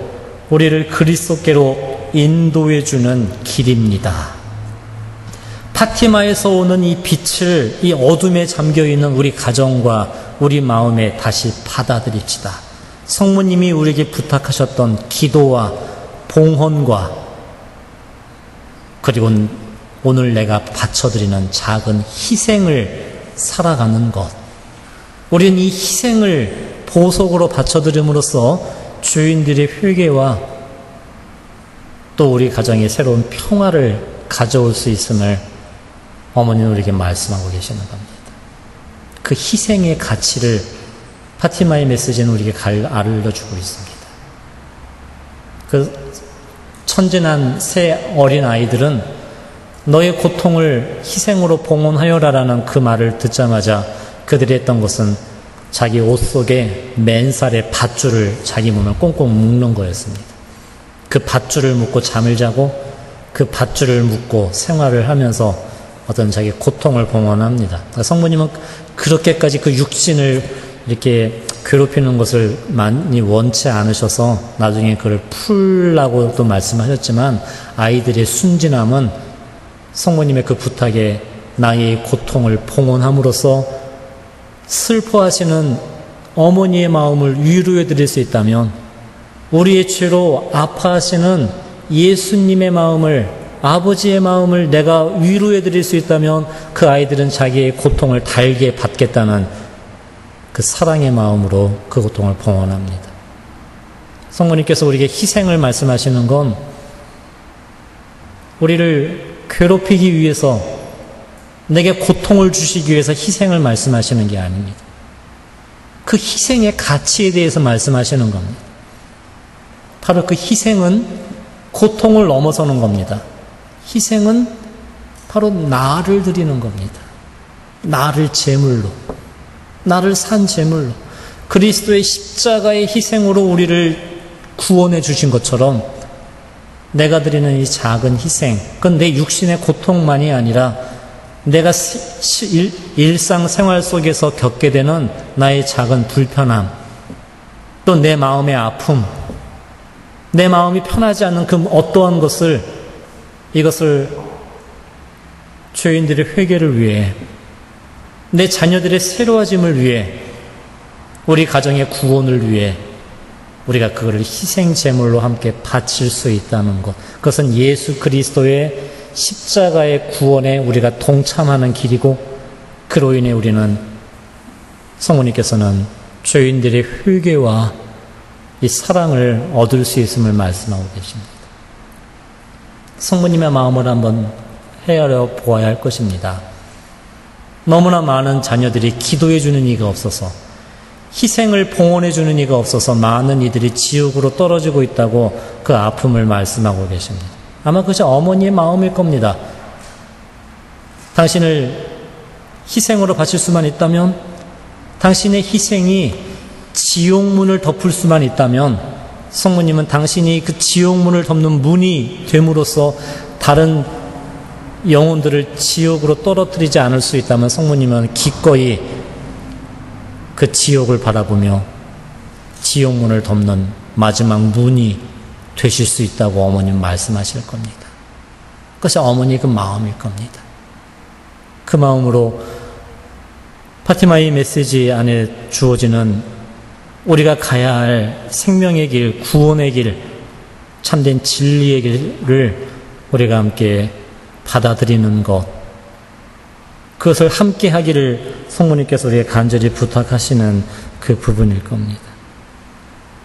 우리를 그리스도께로 인도해주는 길입니다. 파티마에서 오는 이 빛을 이 어둠에 잠겨있는 우리 가정과 우리 마음에 다시 받아들입시다. 성모님이 우리에게 부탁하셨던 기도와 봉헌과 그리고 오늘 내가 바쳐드리는 작은 희생을 살아가는 것, 우리는 이 희생을 보석으로 바쳐드림으로써 주인들의 회개와 또 우리 가정에 새로운 평화를 가져올 수 있음을 어머니는 우리에게 말씀하고 계시는 겁니다. 그 희생의 가치를 파티마의 메시지는 우리에게 알려주고 있습니다. 그 천진한 새 어린 아이들은 너의 고통을 희생으로 봉헌하여라라는 그 말을 듣자마자 그들이 했던 것은 자기 옷 속에 맨살에 밧줄을 자기 몸을 꽁꽁 묶는 거였습니다. 그 밧줄을 묶고 잠을 자고 그 밧줄을 묶고 생활을 하면서 어떤 자기 고통을 봉헌합니다. 성모님은 그렇게까지 그 육신을 이렇게 괴롭히는 것을 많이 원치 않으셔서 나중에 그걸 풀라고도 말씀하셨지만 아이들의 순진함은 성모님의 그 부탁에 나의 고통을 봉헌함으로써 슬퍼하시는 어머니의 마음을 위로해 드릴 수 있다면 우리의 죄로 아파하시는 예수님의 마음을, 아버지의 마음을 내가 위로해 드릴 수 있다면 그 아이들은 자기의 고통을 달게 받겠다는 그 사랑의 마음으로 그 고통을 봉헌합니다. 성모님께서 우리에게 희생을 말씀하시는 건 우리를 괴롭히기 위해서, 내게 고통을 주시기 위해서 희생을 말씀하시는 게 아닙니다. 그 희생의 가치에 대해서 말씀하시는 겁니다. 바로 그 희생은 고통을 넘어서는 겁니다. 희생은 바로 나를 드리는 겁니다. 나를 제물로, 나를 산 제물로, 그리스도의 십자가의 희생으로 우리를 구원해 주신 것처럼 내가 드리는 이 작은 희생, 그건 내 육신의 고통만이 아니라 내가 일상생활 속에서 겪게 되는 나의 작은 불편함, 또 내 마음의 아픔, 내 마음이 편하지 않는 그 어떠한 것을, 이것을 죄인들의 회개를 위해, 내 자녀들의 새로워짐을 위해, 우리 가정의 구원을 위해 우리가 그것을 희생 제물로 함께 바칠 수 있다는 것, 그것은 예수 그리스도의 십자가의 구원에 우리가 동참하는 길이고, 그로 인해 우리는, 성모님께서는 죄인들의 회개와 이 사랑을 얻을 수 있음을 말씀하고 계십니다. 성모님의 마음을 한번 헤아려 보아야 할 것입니다. 너무나 많은 자녀들이 기도해 주는 이가 없어서, 희생을 봉헌해 주는 이가 없어서 많은 이들이 지옥으로 떨어지고 있다고 그 아픔을 말씀하고 계십니다. 아마 그저 어머니의 마음일 겁니다. 당신을 희생으로 바칠 수만 있다면, 당신의 희생이 지옥문을 덮을 수만 있다면, 성모님은 당신이 그 지옥문을 덮는 문이 됨으로써 다른 영혼들을 지옥으로 떨어뜨리지 않을 수 있다면, 성모님은 기꺼이 그 지옥을 바라보며 지옥문을 덮는 마지막 문이 되실 수 있다고 어머님 말씀하실 겁니다. 그것이 어머니 그 마음일 겁니다. 그 마음으로 파티마의 메시지 안에 주어지는 우리가 가야 할 생명의 길, 구원의 길, 참된 진리의 길을 우리가 함께 받아들이는 것, 그것을 함께 하기를 성모님께서 우리에게 간절히 부탁하시는 그 부분일 겁니다.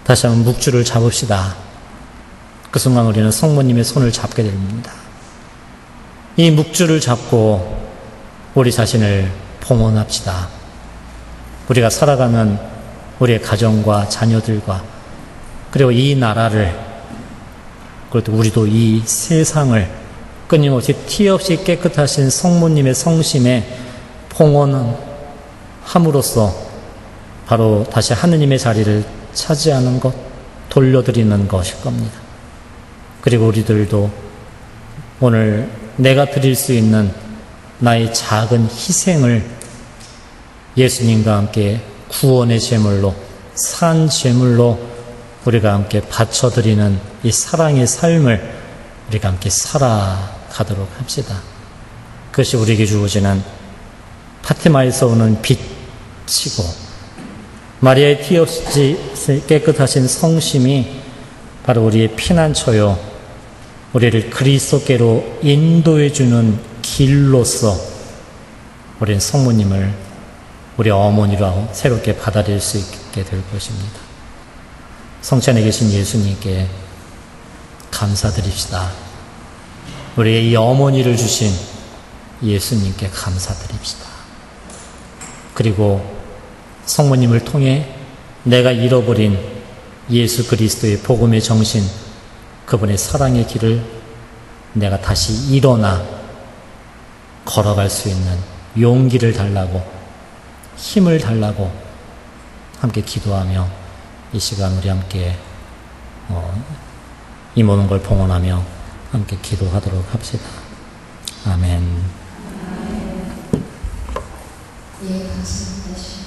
다시 한번 묵주를 잡읍시다. 그 순간 우리는 성모님의 손을 잡게 됩니다. 이 묵주를 잡고 우리 자신을 봉헌합시다. 우리가 살아가는 우리의 가정과 자녀들과, 그리고 이 나라를, 그리고 우리도 이 세상을 끊임없이 티 없이 깨끗하신 성모님의 성심에 봉헌함으로써 바로 다시 하느님의 자리를 차지하는 것, 돌려드리는 것일 겁니다. 그리고 우리들도 오늘 내가 드릴 수 있는 나의 작은 희생을 예수님과 함께 구원의 제물로, 산 제물로 우리가 함께 바쳐드리는 이 사랑의 삶을 우리가 함께 살아가도록 합시다. 그것이 우리에게 주어지는 파티마에서 오는 빛이고, 마리아의 티 없이 깨끗하신 성심이 바로 우리의 피난처요, 우리를 그리스도께로 인도해주는 길로서 우리는 성모님을 우리 어머니로 새롭게 받아들일 수 있게 될 것입니다. 성체 안에 계신 예수님께 감사드립시다. 우리의 이 어머니를 주신 예수님께 감사드립시다. 그리고 성모님을 통해 내가 잃어버린 예수 그리스도의 복음의 정신, 그분의 사랑의 길을 내가 다시 일어나 걸어갈 수 있는 용기를 달라고, 힘을 달라고 함께 기도하며 이 시간 우리 함께 이 모든 걸 봉헌하며 함께 기도하도록 합시다. 아멘. 예, 감사합니다.